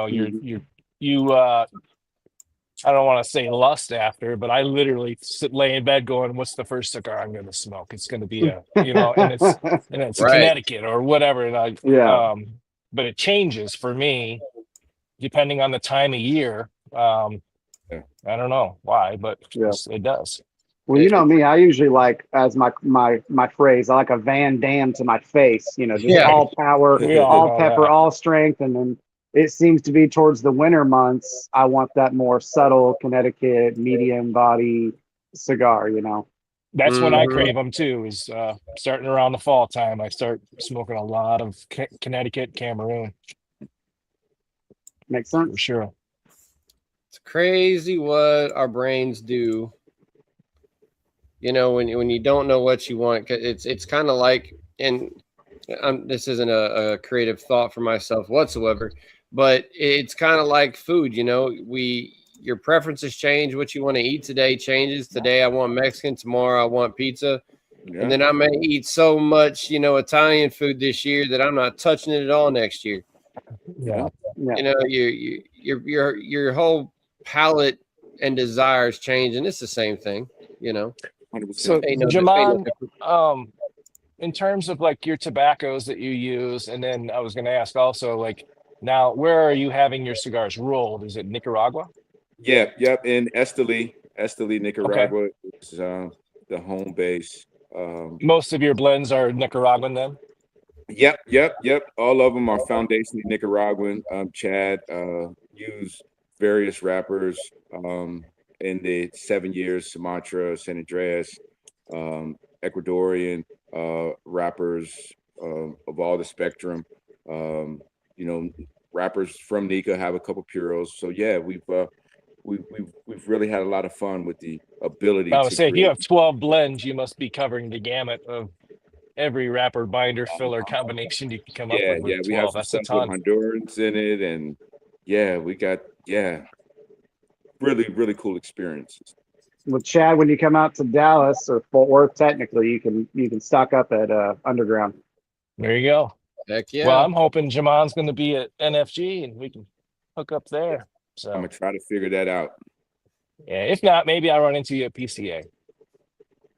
I don't want to say lust after, but I literally lay in bed going, "What's the first cigar I'm going to smoke? It's going to be and it's a Connecticut or whatever." And but it changes for me depending on the time of year. I don't know why, but Yeah. it does. Well, you know me, I usually like, as my phrase, I like a Van Dam to my face, just Yeah. all power, We all all know pepper, that. all strength. And then it seems to be towards the winter months, I want that more subtle Connecticut medium body cigar, That's when I Mhm. crave them too. Is starting around the fall time. I start smoking a lot of Connecticut Cameroon Makes for sense. sure. It's crazy what our brains do. When you don't know what you want, it's kind of like, and this isn't a creative thought for myself whatsoever, but it's kind of like food. Your preferences change. What you want to eat today changes. Today I want Mexican. Tomorrow I want pizza. And then I may eat so much, Italian food this year that I'm not touching it at all next year. Yeah. Yeah. Your whole palate and desires change, and it's the same thing. 100%. So Ain't no Jaman, different. in terms of like your tobaccos that you use, and then I was going to ask also, like, now where are you having your cigars rolled? Is it Nicaragua? Yep. In Esteli, Okay. Nicaragua is the home base. Most of your blends are Nicaraguan then? Yep. All of them are foundationally Nicaraguan. Chad used various rappers in the 7 years, Sumatra, San Andreas, Ecuadorian rappers of all the spectrum. Rappers from Nika have a couple puros. So yeah, we've really had a lot of fun with the ability I would to say if you create. have 12 blends, you must be covering the gamut of every wrapper, binder, filler combination you can come up with Yeah. We have 12. some That's a stuff with ton. Hondurans in it, and we got really, really cool experiences. Well, Chad, when you come out to Dallas or Fort Worth, technically, you can stock up at Underground. There you go. Heck Well, yeah. I'm hoping Jamon's going to be at NFG and we can hook up there. I'm So, gonna try to figure that out. yeah, if not, maybe I'll run into you at PCA.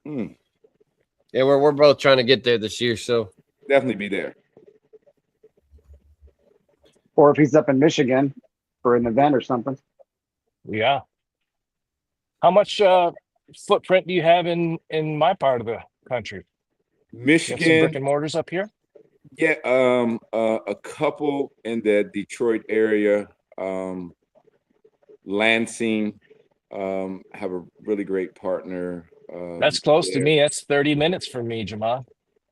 Yeah, we're both trying to get there this year, so Definitely be there. Or if he's up in Michigan for an event or something. Yeah. How much footprint do you have in my part of the country? You have some brick Michigan, and mortars up here? yeah, a couple in the Detroit area. Lansing, have a really great partner. That's close to there. me. That's 30 minutes from me, Jamon.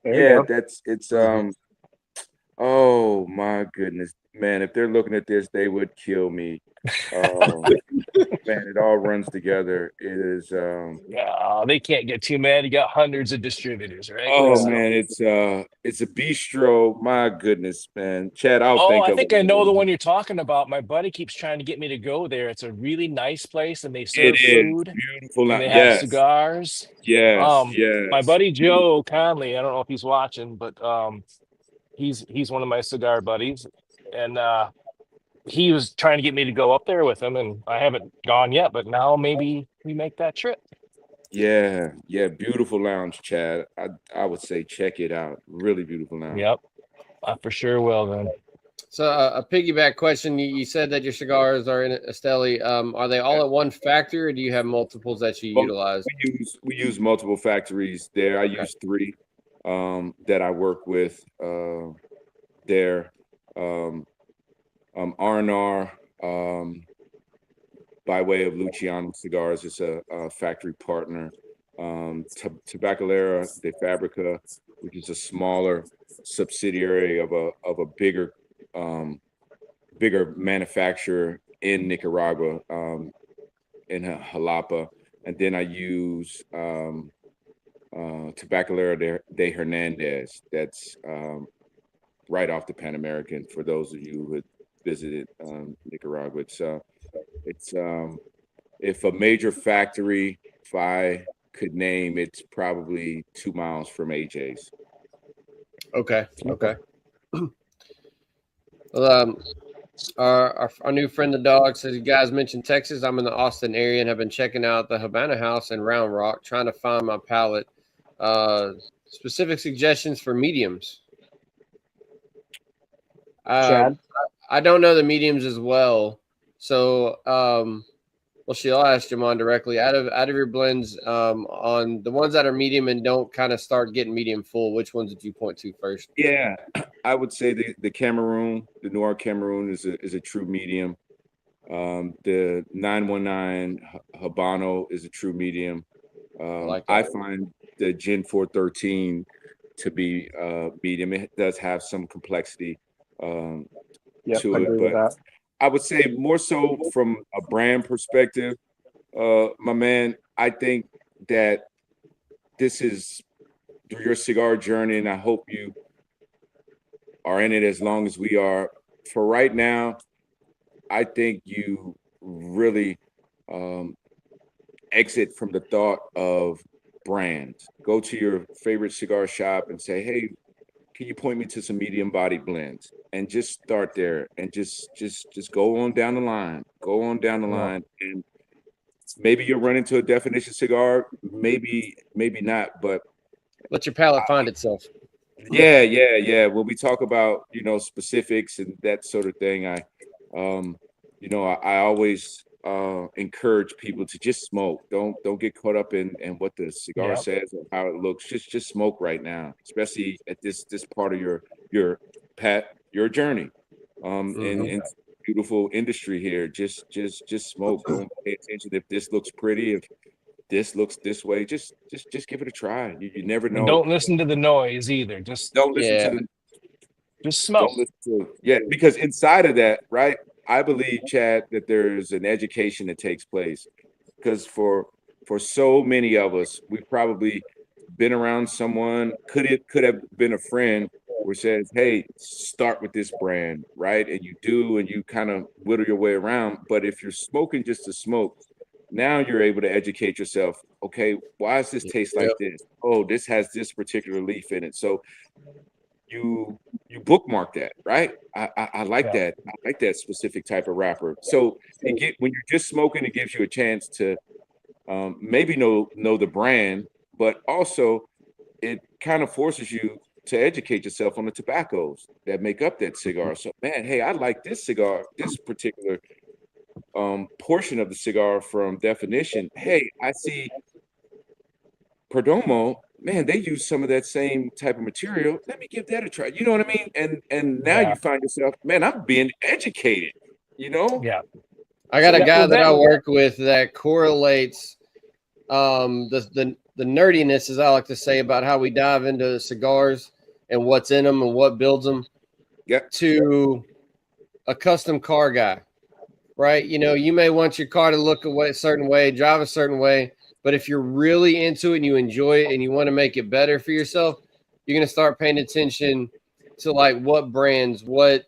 There you Yeah, go. it's Mhm. oh my goodness, man, if they're looking at this, they would kill me. Man, it all runs together. It is Yeah, they can't get too mad. You got hundreds of distributors, right? oh So, man, it's a bistro. My goodness, man. Chad, I'll oh, think I of think I know the it. one you're talking about. My buddy keeps trying to get me to go there. It's a really nice place, and they It serve is food beautiful. and they have Yes, cigars. yes, My yes. buddy Joe Conley, I don't know if he's watching, but he's one of my cigar buddies, and he was trying to get me to go up there with him, and I haven't gone yet, but now maybe we make that trip. Yeah. Beautiful lounge, Chad. I would say check it out. Really beautiful lounge. Yep, I for sure will then. So a piggyback question: you said that your cigars are in Esteli. Are they all Yeah. at one factory, or do you have multiples that you Well, utilize? we use multiple factories there. I Okay. use three that I work with there. R&R by way of Luciano Cigars is a factory partner. Tabacalera de Fabrica, which is a smaller subsidiary of a bigger manufacturer in Nicaragua, in Jalapa. And then I use Tabacalera de Hernandez. That's right off the Pan American. For those of you who had visited Nicaragua, it's if a major factory, if I could name, it's probably 2 miles from AJ's. Okay. Well, our new friend the dog says, you guys mentioned Texas. I'm in the Austin area and have been checking out the Havana House in Round Rock, trying to find my palate. Specific suggestions for mediums. Chad. I don't know the mediums as well, so Well, I'll ask Jamon directly. Out of your blends, on the ones that are medium and don't kind of start getting medium full, which ones did you point to first? Yeah, I would say the Cameroon, the Noir Cameroon is a true medium. The 919 Habano is a true medium. Like I that. find the Gin 413 to be medium. It does have some complexity Yep, to I it, agree with but that. I would say more so from a brand perspective, my man. I think that this is through your cigar journey, and I hope you are in it as long as we are. For right now, I think you really exit from the thought of brands. Go to your favorite cigar shop and say, "Hey, can you point me to some medium body blends?" And just start there, and just go on down the line. Go on down the line, and maybe you'll run into a definition cigar. Maybe not, but Let your palate find itself. yeah. When we talk about specifics and that sort of thing, I always encourage people to just smoke. Don't get caught up in what the cigar Yep. says or how it looks. Just smoke right now, especially at this part of your journey. In beautiful industry here. Just smoke. Don't pay attention if this looks pretty. If this looks this way, just give it a try. You never And know. don't listen to the noise either. Just Don't listen Yeah. to the smoke. don't listen to because inside of that, right? I believe, Chad, that there's an education that takes place because for so many of us, we've probably been around someone, could have been a friend who says, "Hey, start with this brand," right? And you do, and you kind of whittle your way around. But if you're smoking just to smoke, now you're able to educate yourself. Okay, why does this taste like this? Oh, this has this particular leaf in it. So you bookmark that, right? I like Yeah. that. I like that specific type of wrapper. So when you're just smoking, it gives you a chance to maybe know the brand, but also it kind of forces you to educate yourself on the tobaccos that make up that cigar. So, man, hey, I like this cigar, this particular portion of the cigar from Definition. Hey, I see Perdomo, man, they use some of that same type of material. Let me give that a try. You know what I mean? And now Yeah. you find yourself, man, I'm being educated. Yeah. I got a Yeah, guy well, that I that- work with that correlates the nerdiness, as I like to say, about how we dive into cigars and what's in them and what builds them, to a custom car guy, right? You may want your car to look a certain way, drive a certain way, but if you're really into it and you enjoy it and you want to make it better for yourself, you're going to start paying attention to like what brands, what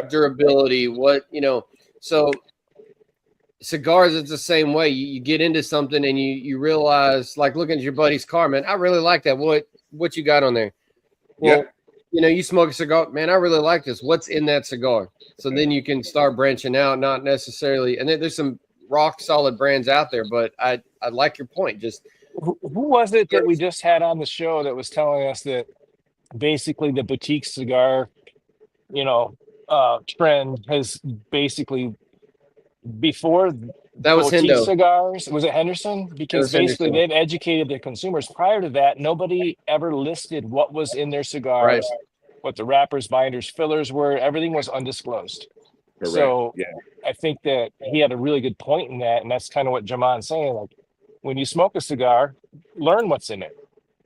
durability, so cigars, it's the same way. You get into something and you realize, like looking at your buddy's car, man, I really like that. What you got on there? Well, you smoke a cigar, man, I really like this. What's in that cigar? So then you can start branching out, not necessarily. And then there's some rock solid brands out there, but I like your point. Just who was it that we just had on the show that was telling us that basically the boutique cigar, trend has basically before that was boutique Hendo. cigars, was it Henderson? Because basically they've educated the consumers. Prior to that, nobody ever listed what was in their cigars, what the wrappers, binders, fillers were. Everything was undisclosed. Correct. So yeah. I think that he had a really good point in that, and that's kind of what Jamon's saying. Like, when you smoke a cigar, learn what's in it.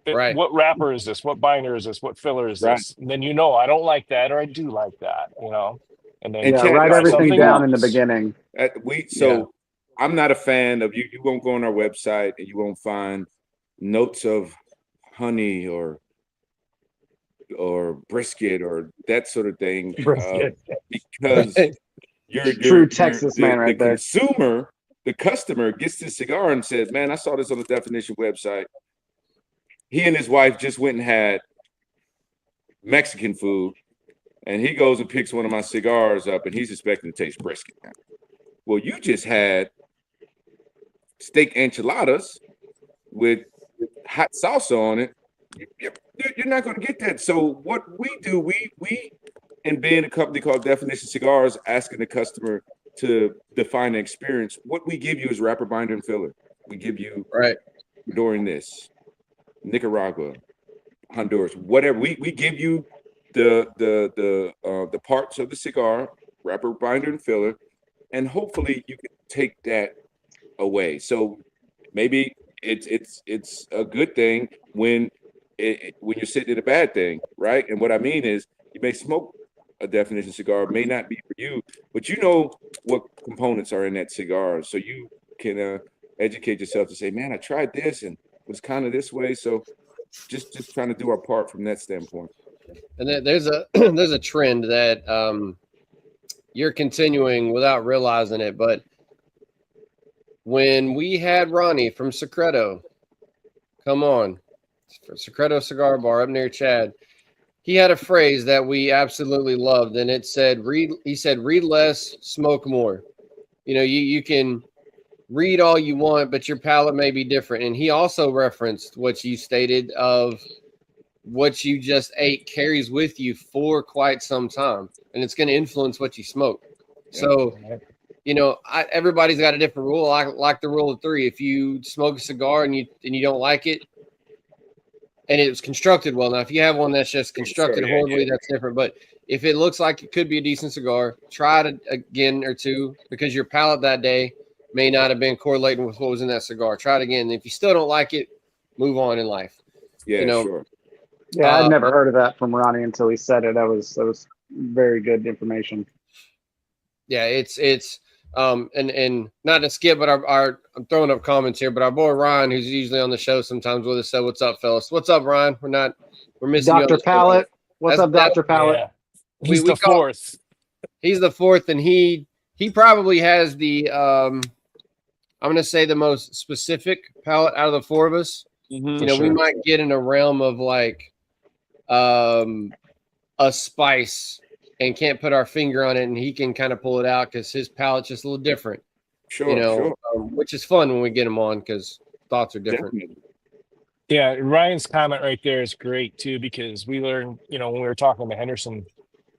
Right. What wrapper is this? What binder is this? What filler is this? And then I don't like that, or I do like that. And then write everything down in the beginning. I'm not a fan of you. You won't go on our website and you won't find notes of honey or brisket or that sort of thing, because you're true Texas man right there. The customer gets this cigar and says, "Man, I saw this on the Definition website." He and his wife just went and had Mexican food, and he goes and picks one of my cigars up, and he's expecting to taste brisket. Well, you just had steak enchiladas with hot salsa on it. You're not going to get that. So what we do, we and being a company called Definition Cigars, asking the customer to define the experience, what we give you is wrapper, binder, and filler. We give you Right. during this, Nicaragua, Honduras, whatever. We give you the parts of the cigar, wrapper, binder, and filler, and hopefully you can take that away. So maybe it's a good thing when you're sitting in a bad thing, right? And what I mean is, you may smoke a definition cigar, may not be for you, but you know what components are in that cigar, so you can educate yourself to say, man, I tried this and it was kind of this way. So just trying to do our part from that standpoint. And there's a there's a trend that you're continuing without realizing it, but when we had Ronnie from Secreto come on, Secreto Cigar Bar up near Chad, he had a phrase that we absolutely loved, and it said, he said, read less, smoke more. You know, you can read all you want, but your palate may be different. And he also referenced what you stated of what you just ate carries with you for quite some time, and it's going to influence what you smoke. So, you know, everybody's got a different rule. I like the rule of 3. If you smoke a cigar and you don't like it, and it was constructed well, now if you have one that's just constructed horribly, that's different. But if it looks like it could be a decent cigar, try it again or two, because your palate that day may not have been correlating with what was in that cigar. Try it again. If you still don't like it, move on in life. Yeah, you know, sure. Yeah, I'd never heard of that from Ronnie until he said it. That was very good information. Yeah, it's and not to skip, but I'm throwing up comments here, but our boy Ryan, who's usually on the show sometimes with us, said, "What's up, fellas? What's up, Ryan? We're missing Dr. Pallet. What's up, Dr. Pallet? Yeah. He's the fourth. He's the fourth, and he probably has the I'm gonna say the most specific palate out of the 4 of us. Mm-hmm, you know, we might get in a realm of like a spice and can't put our finger on it, and he can kind of pull it out because his palate's just a little different. Sure, sure. Which is fun when we get him on because thoughts are different. Definitely. Yeah, Ryan's comment right there is great too, because we learned, you know, when we were talking to Henderson,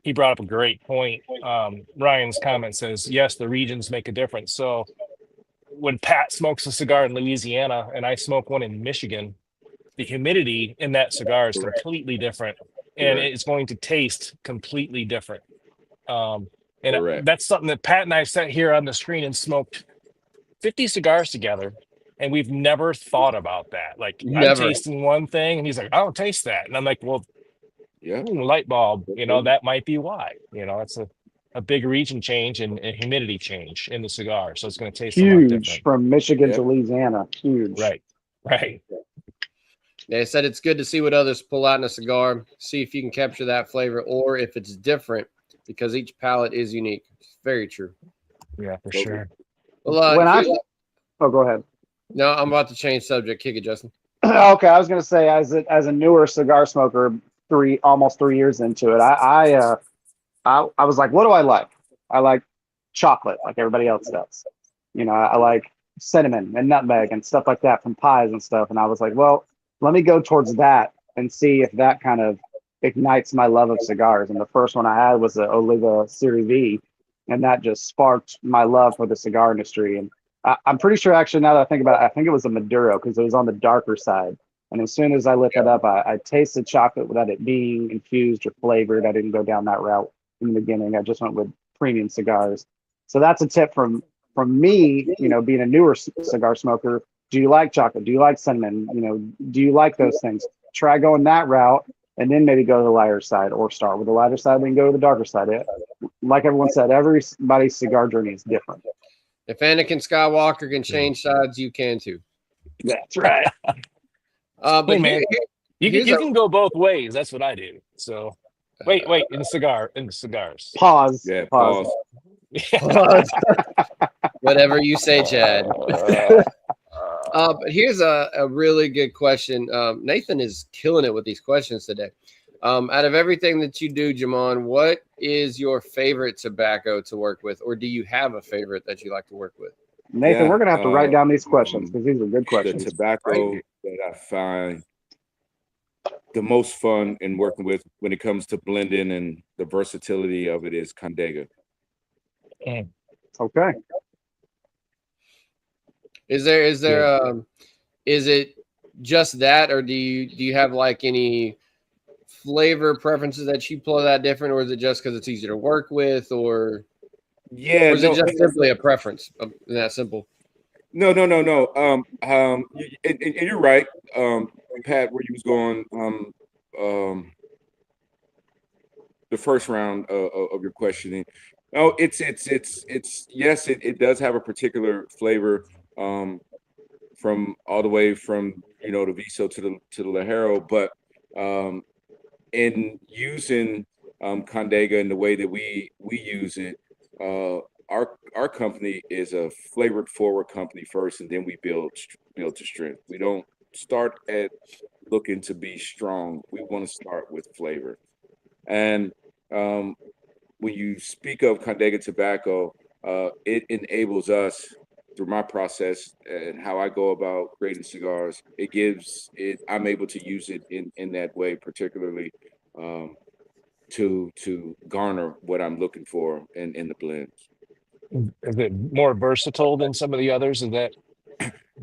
he brought up a great point. Ryan's comment says, yes, the regions make a difference. So when Pat smokes a cigar in Louisiana and I smoke one in Michigan, the humidity in that cigar is completely different, and it's going to taste completely different. And that's something that Pat and I sat here on the screen and smoked 50 cigars together, and we've never thought about that. Like, I'm tasting one thing, and he's like, I don't taste that. And I'm like, well, light bulb, you know, that might be why. You know, it's a big region change and humidity change in the cigar. So it's going to taste huge from Michigan to Louisiana. Huge. Right. They said it's good to see what others pull out in a cigar, see if you can capture that flavor or if it's different, because each palate is unique. It's very true. Yeah, for sure. Well, go ahead. No, I'm about to change subject. Kick it, Justin. Okay, I was going to say, as a newer cigar smoker, almost 3 years into it, I was like, what do I like? I like chocolate, like everybody else does. You know, I like cinnamon and nutmeg and stuff like that from pies and stuff. And I was like, well, let me go towards that and see if that kind of ignites my love of cigars. And the first one I had was the Oliva Serie V, and that just sparked my love for the cigar industry. And I'm pretty sure, actually, now that I think about it, I think it was a Maduro, because it was on the darker side. And as soon as I lit that up, I tasted chocolate without it being infused or flavored. I didn't go down that route in the beginning. I just went with premium cigars. So that's a tip from me, you know, being a newer cigar smoker. Do you like chocolate? Do you like cinnamon? You know, do you like those things? Try going that route, and then maybe go to the lighter side, or start with the lighter side, then go to the darker side. Like everyone said, everybody's cigar journey is different. If Anakin Skywalker can change sides, you can too. That's right. But hey, man, you can go both ways. That's what I do. So wait, in the cigars. Pause. Yeah, pause. Whatever you say, Chad. But here's a really good question. Nathan is killing it with these questions today. Out of everything that you do, Jamon, what is your favorite tobacco to work with, or do you have a favorite that you like to work with? Nathan, we're gonna have to write down these questions, because these are good questions. The tobacco that I find the most fun in working with when it comes to blending and the versatility of it is Condega. Okay. Is it just that, or do you have like any flavor preferences that you pull that different, or is it just because it's easier to work with, or is it just simply a preference? That simple? No. And you're right, Pat, where you was going. The first round of your questioning. Oh, it's yes, it does have a particular flavor, from all the way from the Viso to the Lajero, but in using Condega in the way that we use it, our company is a flavored forward company first, and then we build to strength. We don't start at looking to be strong. We want to start with flavor. And when you speak of Condega tobacco, it enables us through my process and how I go about creating cigars. It gives it. I'm able to use it in that way, particularly to garner what I'm looking for in the blends. Is it more versatile than some of the others? Is that?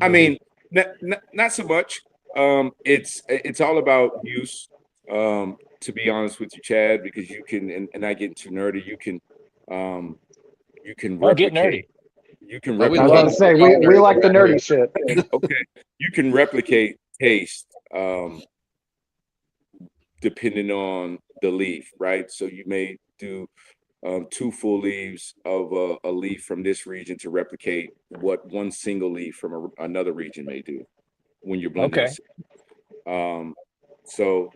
I mean, not so much. It's all about use. To be honest with you, Chad, because you can, and I get too nerdy. You can I'll get nerdy. replicate. You can Oh, we I was replicate. about to say we like the nerdy shit. Okay, you can replicate taste, depending on the leaf, right? So you may do 2 full leaves of a leaf from this region to replicate what one single leaf from another region may do when you're blending. Okay. So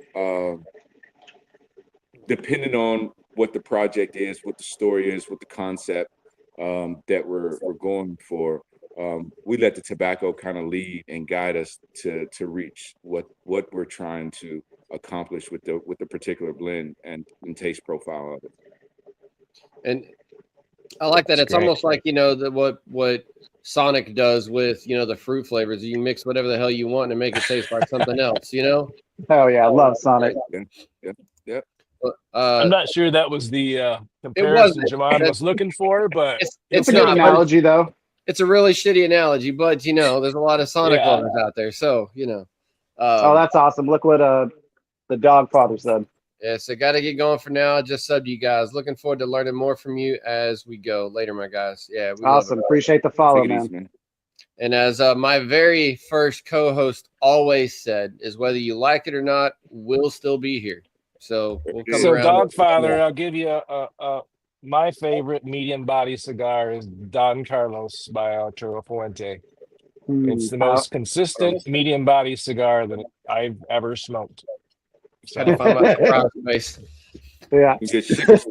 depending on what the project is, what the story is, what the concept that we're going for, we let the tobacco kind of lead and guide us to reach what we're trying to accomplish with the particular blend and taste profile of it. And I like that. That's it's great. almost like what Sonic does with the fruit flavors. You mix whatever the hell you want and make it taste like something else. Hell yeah, I love Sonic. Yeah. I'm not sure that was the It comparison wasn't. Jaman was looking for, but It's a good analogy, though. It's a really shitty analogy, but there's a lot of Sonic Yeah. lovers out there. So Oh, that's awesome. Look what the dog father said. yeah. So got to get going for now. Just subbed you guys. Looking forward to learning more from you as we go later, my guys. Yeah, we Awesome. love it. Appreciate the follow, Take it man. easy, man. And as my very first co-host always said, is whether you like it or not, we'll still be here. So we'll come so around. Dogfather, I'll give you my favorite medium body cigar is Don Carlos by Arturo Fuente. It's the most consistent medium body cigar that I've ever smoked. Had to find my surprise face. Yeah.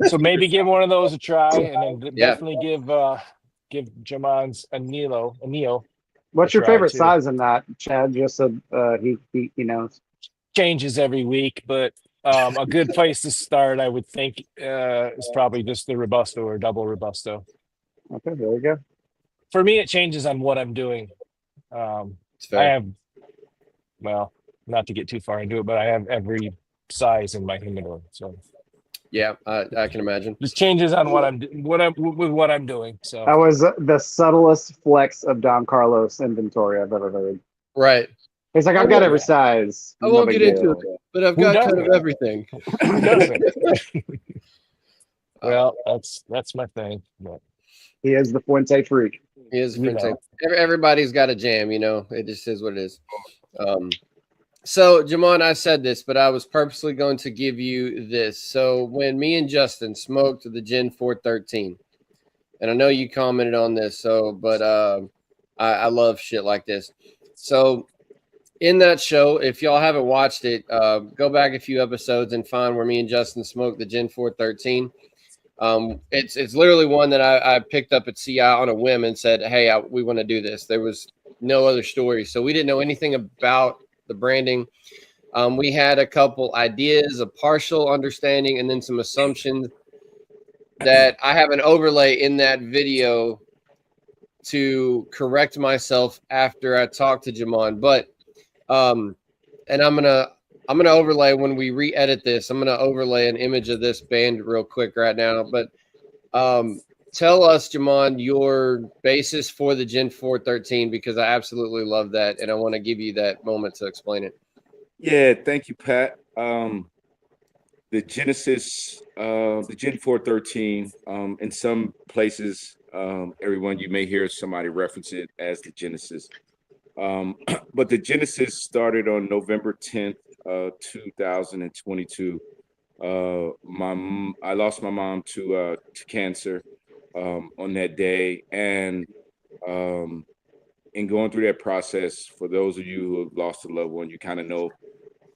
So maybe give one of those a try, and then definitely give Jaman's a Neo. What's your favorite too. size in that, Chad? Just so he knows. Changes every week, but a good place to start, I would think, is probably just the Robusto or double Robusto. Okay, there we go. For me, it changes on what I'm doing. I have, well, not to get too far into it, but I have every size in my humidor. So yeah, I can imagine. Just changes on what I'm doing. So that was the subtlest flex of Don Carlos inventory I've ever heard. Right. He's like, I've got every size. I won't get into it, but I've got kind of everything. Who doesn't? Well, that's my thing. But he is the Fuente freak. He is the Fuente. Everybody's got a jam, It just is what it is. So, Jamon, I said this, but I was purposely going to give you this. So, when me and Justin smoked the Gin 413, and I know you commented on this, but I love shit like this. So, in that show, if y'all haven't watched it, go back a few episodes and find where me and Justin smoked the Gin 413. It's literally one that I picked up at CI on a whim and said, hey, we want to do this. There was no other story. So we didn't know anything about the branding. We had a couple ideas, a partial understanding, and then some assumptions that I have an overlay in that video to correct myself after I talked to Jamon. But and I'm gonna overlay when we re-edit this. I'm gonna overlay an image of this band real quick right now. But tell us, Jamon, your basis for the Gen 413, because I absolutely love that, and I want to give you that moment to explain it. Yeah, thank you, Pat. The Genesis, the Gen 413, in some places, everyone, you may hear somebody reference it as the Genesis. But the Genesis started on November 10th, 2022. I lost my mom to cancer on that day, and in going through that process, for those of you who have lost a loved one, you kind of know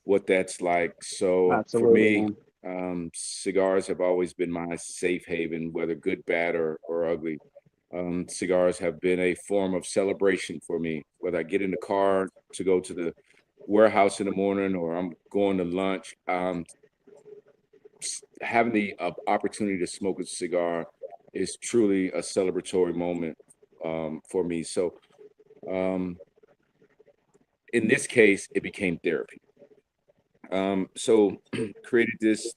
what that's like. So for Absolutely, me, cigars have always been my safe haven, whether good, bad, or ugly. Cigars have been a form of celebration for me, whether I get in the car to go to the warehouse in the morning or I'm going to lunch. Having the opportunity to smoke a cigar is truly a celebratory moment for me. So in this case, it became therapy. So created this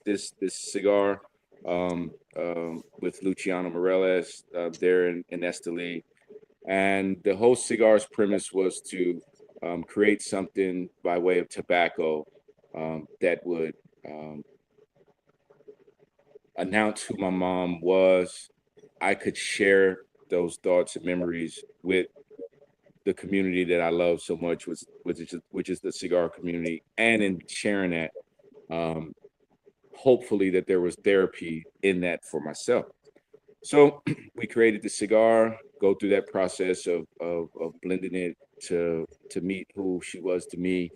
cigar with Luciano Morales there in Esteli. And the whole cigar's premise was to create something by way of tobacco that would announce who my mom was. I could share those thoughts and memories with the community that I love so much, which is the cigar community. And in sharing that, hopefully that there was therapy in that for myself. So we created the cigar, go through that process of blending it to meet who she was to me.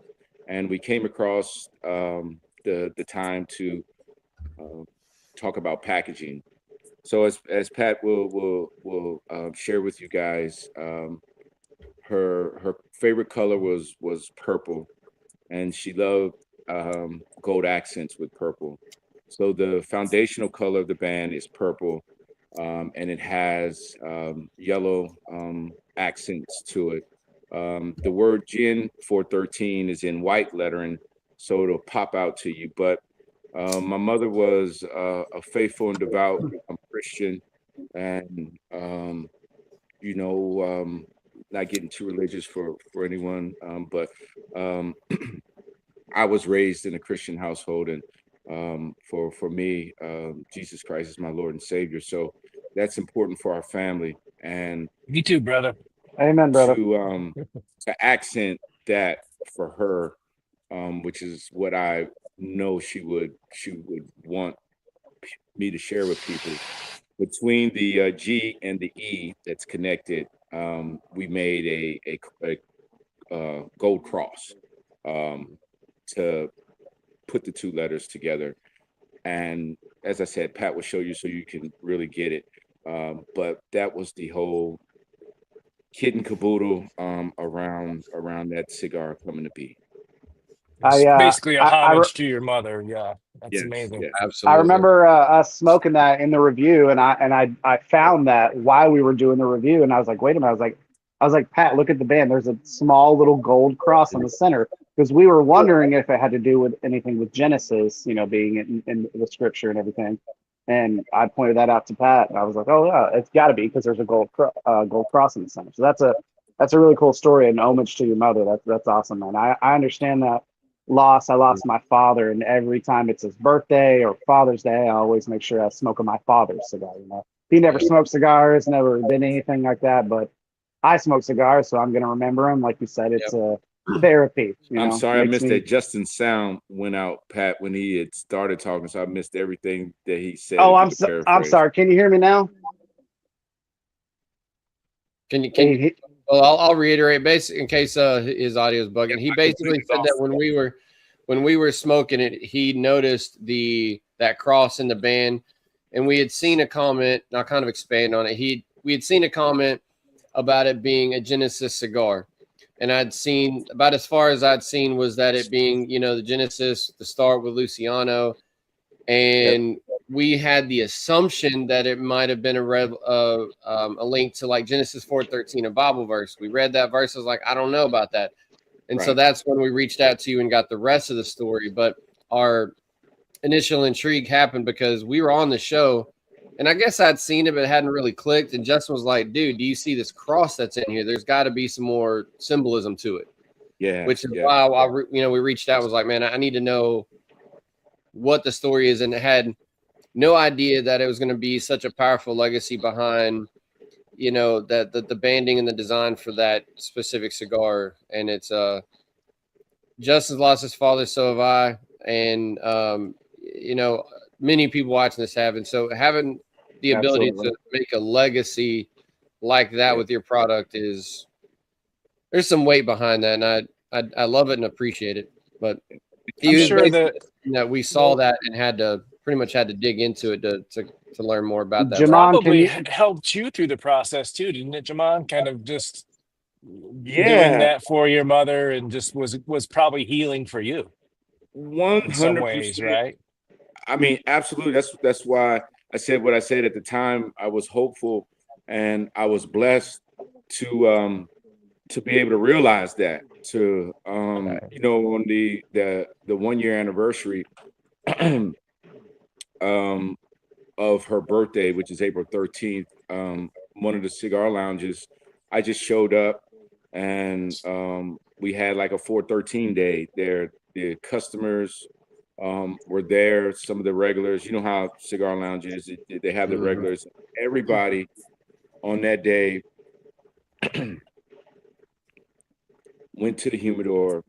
And we came across the time to talk about packaging. So as Pat will share with you guys, her favorite color was purple, and she loved gold accents with purple. So the foundational color of the band is purple, and it has yellow accents to it. The word Gen 413 is in white lettering, so it'll pop out to you. But my mother was a faithful and devout Christian, and you know, not getting too religious for anyone, but I was raised in a Christian household, and for me, Jesus Christ is my Lord and Savior. So that's important for our family, and Me too, brother. Amen, brother. to accent that for her, which is what I know she would want me to share with people. Between the G and the E that's connected, we made a gold cross to put the two letters together. And as I said, Pat will show you so you can really get it. But that was the whole kid and caboodle around that cigar coming to be. It's basically a I homage to your mother. Yeah, that's Yes, amazing. yeah. I Absolutely. remember us smoking that in the review, and I found that while we were doing the review, and I was like, wait a minute, I was like, Pat, look at the band. There's a small little gold cross on the center, because we were wondering if it had to do with anything with Genesis, you know, being in the scripture and everything. And I pointed that out to Pat, and I was like, oh yeah, it's got to be, because there's a gold cross in the center. So that's a really cool story and homage to your mother. That's awesome, man. I understand that loss. I lost my father, and every time it's his birthday or Father's Day, I always make sure I smoke my father's cigar. You know, he never smoked cigars, never did anything like that, but I smoke cigars, so I'm gonna remember him. Like you said, it's a therapy. You I'm know, sorry I missed me... that. Justin's sound went out, Pat, when he had started talking, so I missed everything that he said. Oh, I'm sorry. Can you hear me now? Can you well, I'll reiterate, basically, in case his audio is bugging. He basically said that when we were smoking it, he noticed that cross in the band, and we had seen a comment. And I'll kind of expand on it. We had seen a comment about it being a Genesis cigar, and I'd seen about as far as I'd seen was that it being, you know, the Genesis, the start with Luciano, and we had the assumption that it might have been a link to like Genesis 4:13, a Bible verse. We read that verse. I was like, I don't know about that. And so that's when we reached out to you and got the rest of the story. But our initial intrigue happened because we were on the show And I guess I'd seen it, but it hadn't really clicked. And Justin was like, dude, do you see this cross that's in here? There's got to be some more symbolism to it. Yeah. Which is why we reached out and was like, man, I need to know what the story is. And it had no idea that it was going to be such a powerful legacy behind, that the banding and the design for that specific cigar. And it's Justin's lost his father, so have I. And many people watching this have. And so having the ability to make a legacy like that with your product there's some weight behind that, and I love it and appreciate it. But I'm sure that we saw that and pretty much had to dig into it to learn more about that. Probably helped you through the process too, didn't it, Jamon? Kind of just doing that for your mother, and just was probably healing for you. 100%. In some ways, right? I mean, absolutely. That's why I said what I said at the time. I was hopeful, and I was blessed to be able to realize that. On the 1 year anniversary of her birthday, which is April 13th, one of the cigar lounges, I just showed up, and we had like a 413 day there. The customers were there, some of the regulars. You know how cigar lounges, they have the regulars. Everybody on that day went to the humidor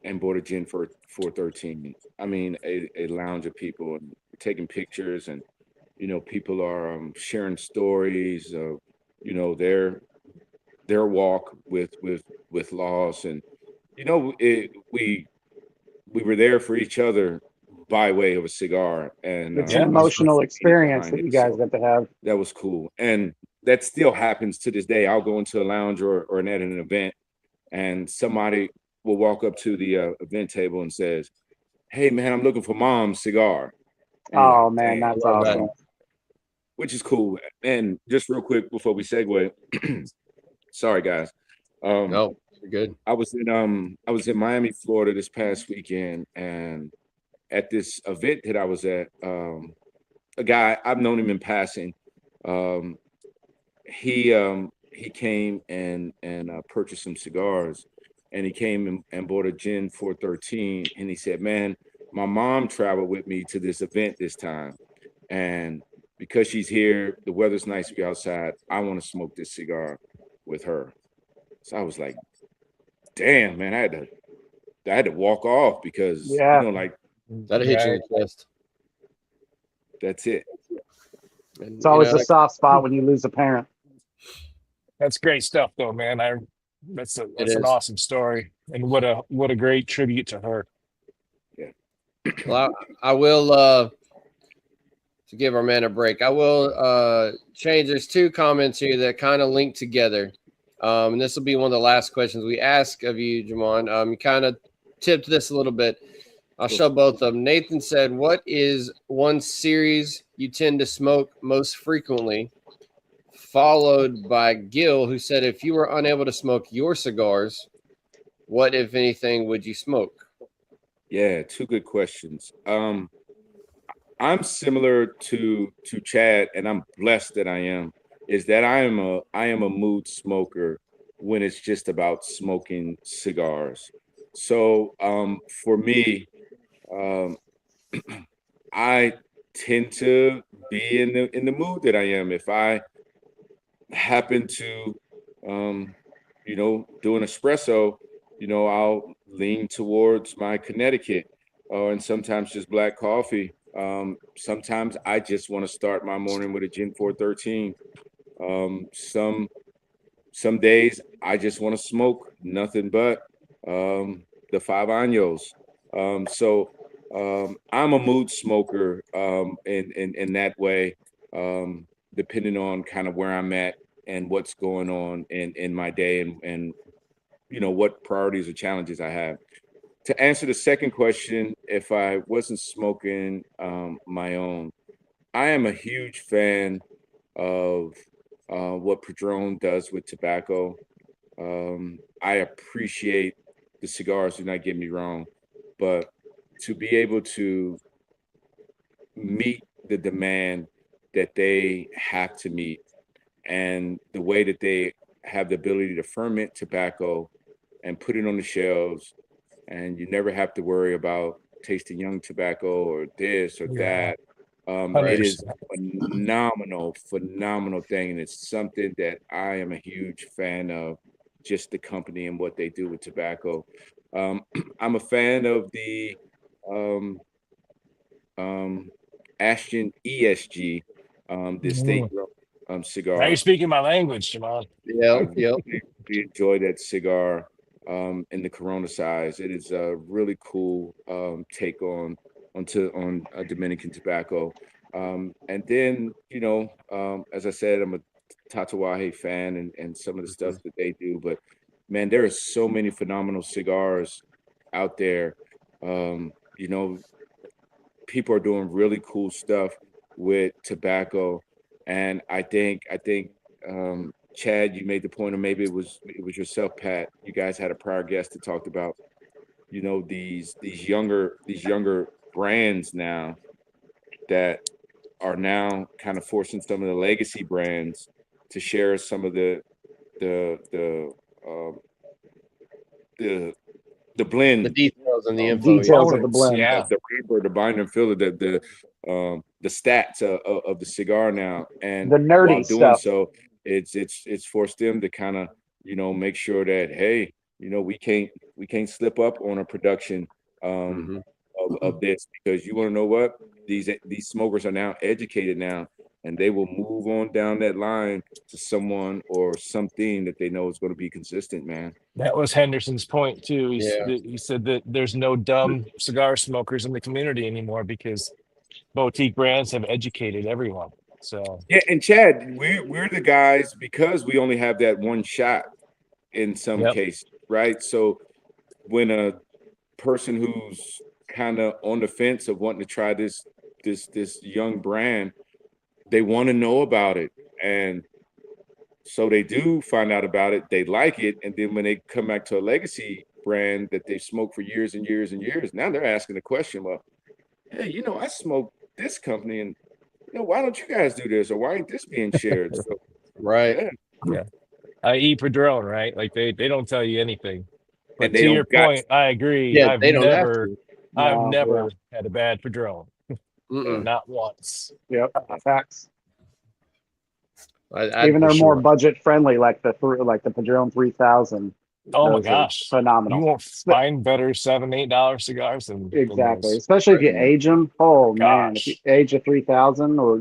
and bought a gin for 413. I mean, a lounge of people and taking pictures, and people are sharing stories of their walk with loss, and we were there for each other by way of a cigar, and it's an emotional experience that you guys got to have. That was cool, and that still happens to this day. I'll go into a lounge or at an event, and somebody will walk up to the event table and says, "Hey man, I'm looking for Mom's cigar." And oh man, that's awesome. Which is cool. And just real quick before we segue, sorry guys. No, you're good. I was in Miami, Florida this past weekend, and at this event that I was at, a guy, I've known him in passing. He came and purchased some cigars, and he came and bought a gin 413, and he said, "Man, my mom traveled with me to this event this time, and because she's here, the weather's nice to be outside, I want to smoke this cigar with her." So I was like, "Damn, man, I had to walk off because that'll hit you in the chest." That's it. And, it's always a soft spot when you lose a parent. That's great stuff, though, man. That's an awesome story, and what a great tribute to her. Yeah. Well, I will to give our man a break. I will change. There's two comments here that kind of link together, and this will be one of the last questions we ask of you, Jamon. You kind of tipped this a little bit. I'll show both of them. Nathan said, "What is one series you tend to smoke most frequently?" Followed by Gil, who said, "If you were unable to smoke your cigars, what, if anything, would you smoke?" Yeah, two good questions. I'm similar to Chad, and I'm blessed that I am. Is that I am a mood smoker when it's just about smoking cigars. So for me, I tend to be in the mood that I am. If I happen to do an espresso, I'll lean towards my Connecticut, and sometimes just black coffee. Sometimes I just want to start my morning with a gin 413. Some days I just want to smoke nothing but the five años. So I'm a mood smoker in that way, depending on kind of where I'm at and what's going on in my day, and what priorities or challenges I have. To answer the second question, if I wasn't smoking my own, I am a huge fan of what Padron does with tobacco. I appreciate the cigars, do not get me wrong, but to be able to meet the demand that they have to meet, and the way that they have the ability to ferment tobacco and put it on the shelves, and you never have to worry about tasting young tobacco or this or Yeah. that. It is 100%. a phenomenal thing, and it's something that I am a huge fan of. Just the company and what they do with tobacco. I'm a fan of the um, um, Ashton ESG, the state Mm. Now you're cigar. speaking my language, Jamal. Yep, I yep. really enjoy that cigar in the Corona size. It is a really cool take on Dominican tobacco. And then, as I said, I'm a Tatuaje fan and some of the stuff that they do. But man, there are so many phenomenal cigars out there. Um, you know, people are doing really cool stuff with tobacco, and I think Chad, you made the point, or maybe it was yourself, Pat. You guys had a prior guest that talked about these younger brands now that are now kind of forcing some of the legacy brands to share some of the um, the the The blend details and the um, info. Yeah. Details of the Components, blend. yeah. the paper, the binder and filler, the stats of the cigar now, and The while nerdy doing stuff. so, it's forced them to kind of make sure that, hey, we can't slip up on a production um, Hmm. of this, because you want to know what, these smokers are now educated now, and they will move on down that line to someone or something that they know is going to be consistent, man. That was Henderson's point too. Yeah. He said that there's no dumb cigar smokers in the community anymore because boutique brands have educated everyone. So Yeah, and Chad, we're the guys, because we only have that one shot in some yep. cases, right? So when a person who's kind of on the fence of wanting to try this young brand, they want to know about it, and so they do find out about it, they like it, and then when they come back to a legacy brand that they've smoked for years and years and years, now they're asking the question, well, hey, I smoked this company, and why don't you guys do this, or why ain't this being shared? So Right. yeah, Yeah. I.e. Padron, right? Like they don't tell you anything. and But they to your don't got point, I agree. Yeah, I've they don't have never to. I've No, yeah. never had a bad Padron. Mm-mm. Not once. Yep. Facts. I Even for they're more sure. budget friendly, like the Padron 3000. Oh my Those are gosh. You phenomenal. won't find better $7, $8 cigars than Exactly. those. Especially if you yeah. age them. Oh man, if you Gosh. age a 3000 or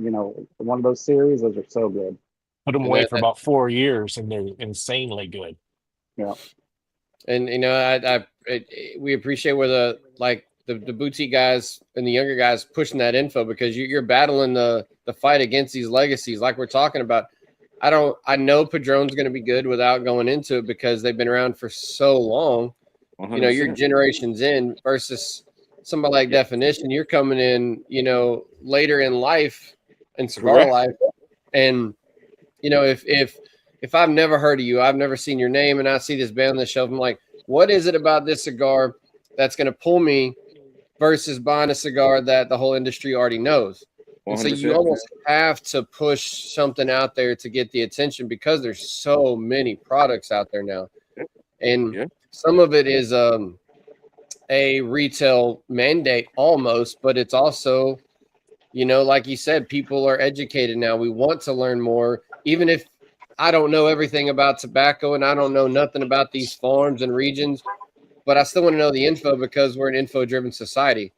one of those series, those are so good. Put them And away then, for about 4 years and they're insanely good. Yeah. and we appreciate where the boutique guys and the younger guys pushing that info, because you're battling the fight against these legacies like we're talking about. I know Padron's going to be good without going into it, because they've been around for so long. You're 100%. generations in, versus somebody like Yeah, Definition. You're coming in, later in life, in cigar correct. life, and if I've never heard of you, I've never seen your name, and I see this band on the shelf, I'm like, what is it about this cigar that's going to pull me, versus buying a cigar that the whole industry already knows? And so you 100%. almost have to push something out there to get the attention, because there's so many products out there now. And Yeah, some of it is a retail mandate almost, but it's also, like you said, people are educated now. We want to learn more, even if I don't know everything about tobacco and I don't know nothing about these farms and regions, but I still want to know the info, because we're an info driven society.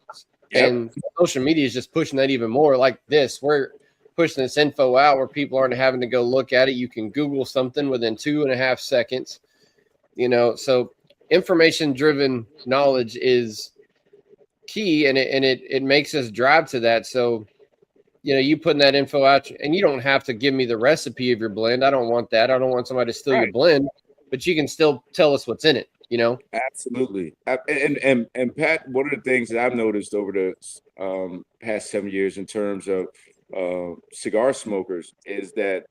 yep, And social media is just pushing that even more. Like this, we're pushing this info out where people aren't having to go look at it. You can Google something within 2.5 seconds, so information driven knowledge is key, and it makes us drive to that. So you putting that info out, and you don't have to give me the recipe of your blend. I don't want that. I don't want somebody to steal your right. blend, but you can still tell us what's in it. Absolutely. And Pat, one of the things that I've noticed over the past 7 years in terms of cigar smokers is that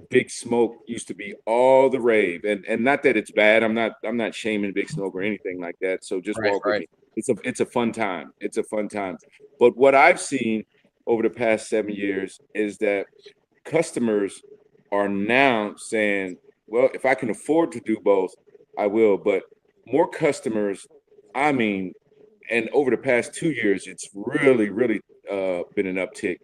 Big Smoke used to be all the rave, and not that it's bad. I'm not shaming Big Smoke or anything like that. So just Right, walk with right. me. It's a fun time. It's a fun time. But what I've seen over the past 7 years is that customers are now saying, well, if I can afford to do both, I will. But more customers, I mean, and over the past 2 years, it's really, really been an uptick.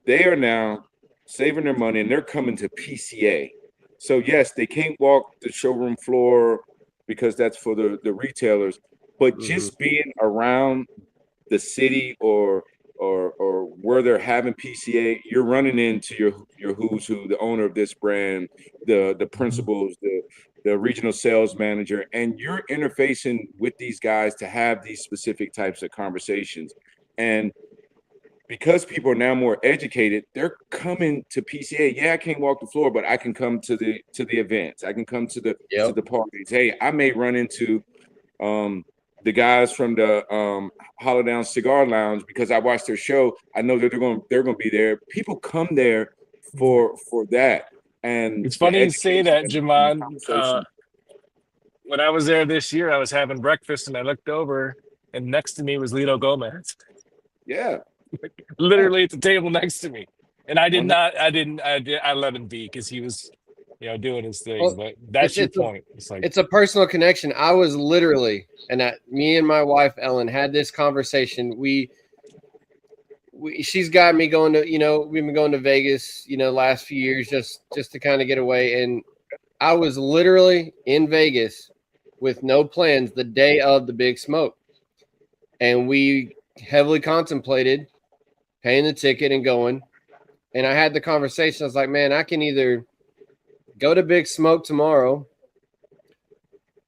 They are now saving their money and they're coming to PCA. So yes, they can't walk the showroom floor because that's for the retailers, but just being around the city or where they're having PCA, you're running into your who's who, the owner of this brand, the principals, the regional sales manager, and you're interfacing with these guys to have these specific types of conversations. And because people are now more educated, they're coming to PCA. Yeah, I can't walk the floor, but I can come to the events. I can come to the parties. Hey, I may run into the guys from the Hollow Down Cigar Lounge because I watched their show. I know that they're going to be there. People come there for that. And It's funny you say that, Jamon. When I was there this year, I was having breakfast and I looked over, and next to me was Lito Gomez. Yeah, Literally at the table next to me, and I let him be because he was, doing his thing. Well, but that's your point. It's a personal connection. I was literally, me and my wife Ellen had this conversation. She's got me going to, we've been going to Vegas, last few years just to kind of get away, and I was literally in Vegas with no plans the day of the big smoke, and we heavily contemplated paying the ticket and going. And I had the conversation. I was like, man, I can either go to Big Smoke tomorrow,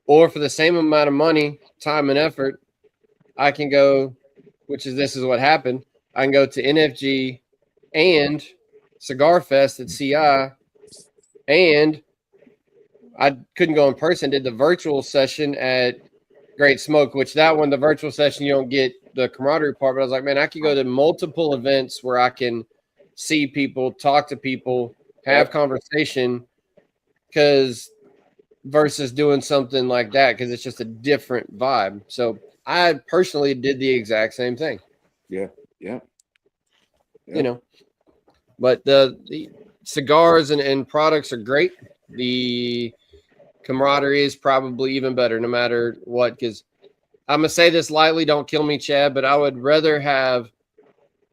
or for the same amount of money, time, and effort, I can go, this is what happened. I can go to NFG and Cigar Fest at CI, and I couldn't go in person, did the virtual session at Great Smoke, which that one, the virtual session, you don't get the camaraderie part. But I was like, man, I could go to multiple events where I can see people, talk to people, have conversation, versus doing something like that, because it's just a different vibe. So I personally did the exact same thing. Yeah. But the cigars and products are great. The camaraderie is probably even better no matter what, because I'm going to say this lightly, don't kill me, Chad, but I would rather have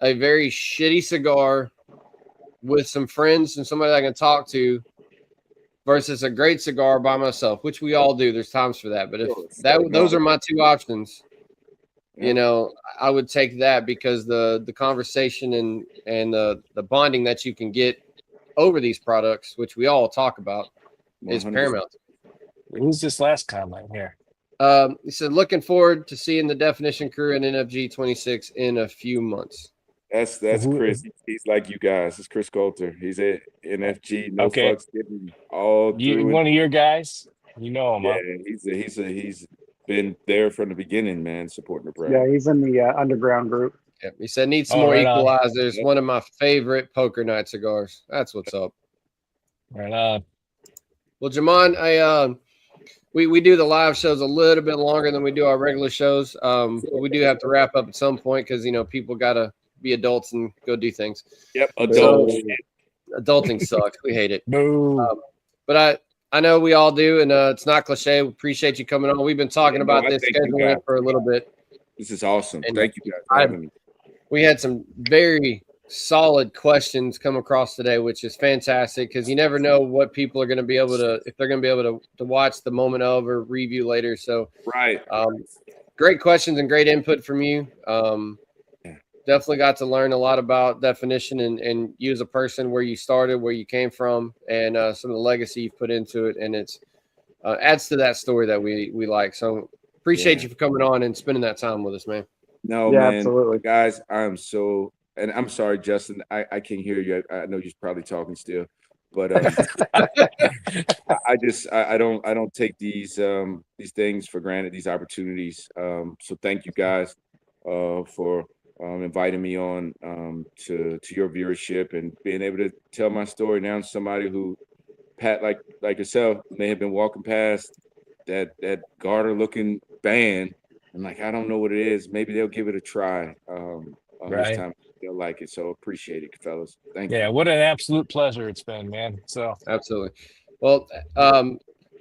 a very shitty cigar with some friends and somebody I can talk to versus a great cigar by myself, which we all do. There's times for that. But if those are my two options, I would take that, because the conversation and the bonding that you can get over these products, which we all talk about, is 100%. Paramount. Who's this last comment here? He said, looking forward to seeing the Definition crew in NFG 26 in a few months. That's Chris. He's like you guys. It's Chris Coulter. He's at NFG. No fucks given all through. One of your guys? You know him, yeah, huh? He's been there from the beginning, man, supporting the brand. Yeah, he's in the underground group. Yep. He said, need some more equalizers. One of my favorite poker night cigars. That's what's up. Right on. Well, Jamon, we do the live shows a little bit longer than we do our regular shows. We do have to wrap up at some point because, people got to be adults and go do things. Yep, adults. Adulting sucks. We hate it. No. But I know we all do, and it's not cliche. We appreciate you coming on. We've been talking about this scheduling for a little bit. This is awesome. And thank you guys for having me. We had some very solid questions come across today, which is fantastic, because you never know what people are going to be able to, if they're going to be able to watch the moment of or review later. So great questions and great input from you. Definitely got to learn a lot about Definition and you as a person, where you started, where you came from, and some of the legacy you've put into it. And it's adds to that story that we like. So appreciate you for coming on and spending that time with us, man. No, man, absolutely. Guys, I'm sorry, Justin, I can't hear you. I know you're probably talking still, but I don't take these things for granted, these opportunities. So thank you guys for inviting me on to your viewership and being able to tell my story now to somebody who, Pat, like yourself, may have been walking past that garter looking band and I don't know what it is. Maybe they'll give it a try this time. they'll like it. So appreciate it, fellas. Thank you. Yeah, what an absolute pleasure it's been, man. So Absolutely. Well,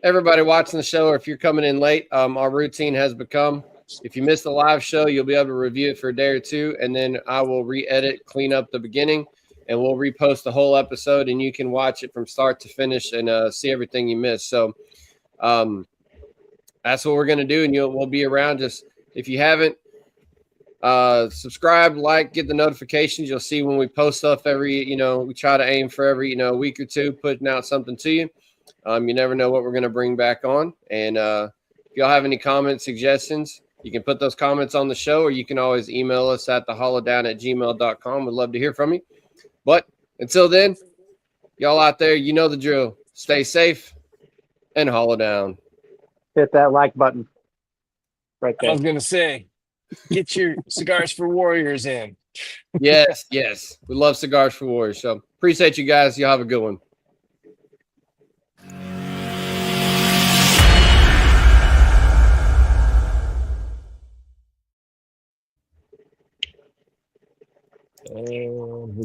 everybody watching the show, or if you're coming in late, our routine has become, if you missed the live show, you'll be able to review it for a day or two, and then I will re-edit, clean up the beginning, and we'll repost the whole episode, and you can watch it from start to finish and see everything you missed. So that's what we're going to do, and we'll be around. Just if you haven't, subscribe, like, get the notifications. You'll see when we post stuff every, we try to aim for every, week or two, putting out something to you. You never know what we're going to bring back on. And if y'all have any comments, suggestions, you can put those comments on the show, or you can always email us at thehollowdown@gmail.com. We'd love to hear from you. But until then, y'all out there, you know the drill. Stay safe and hollow down. Hit that like button right I there. was gonna say, get your Cigars for Warriors in. Yes. We love Cigars for Warriors. So appreciate you guys. Y'all have a good one. And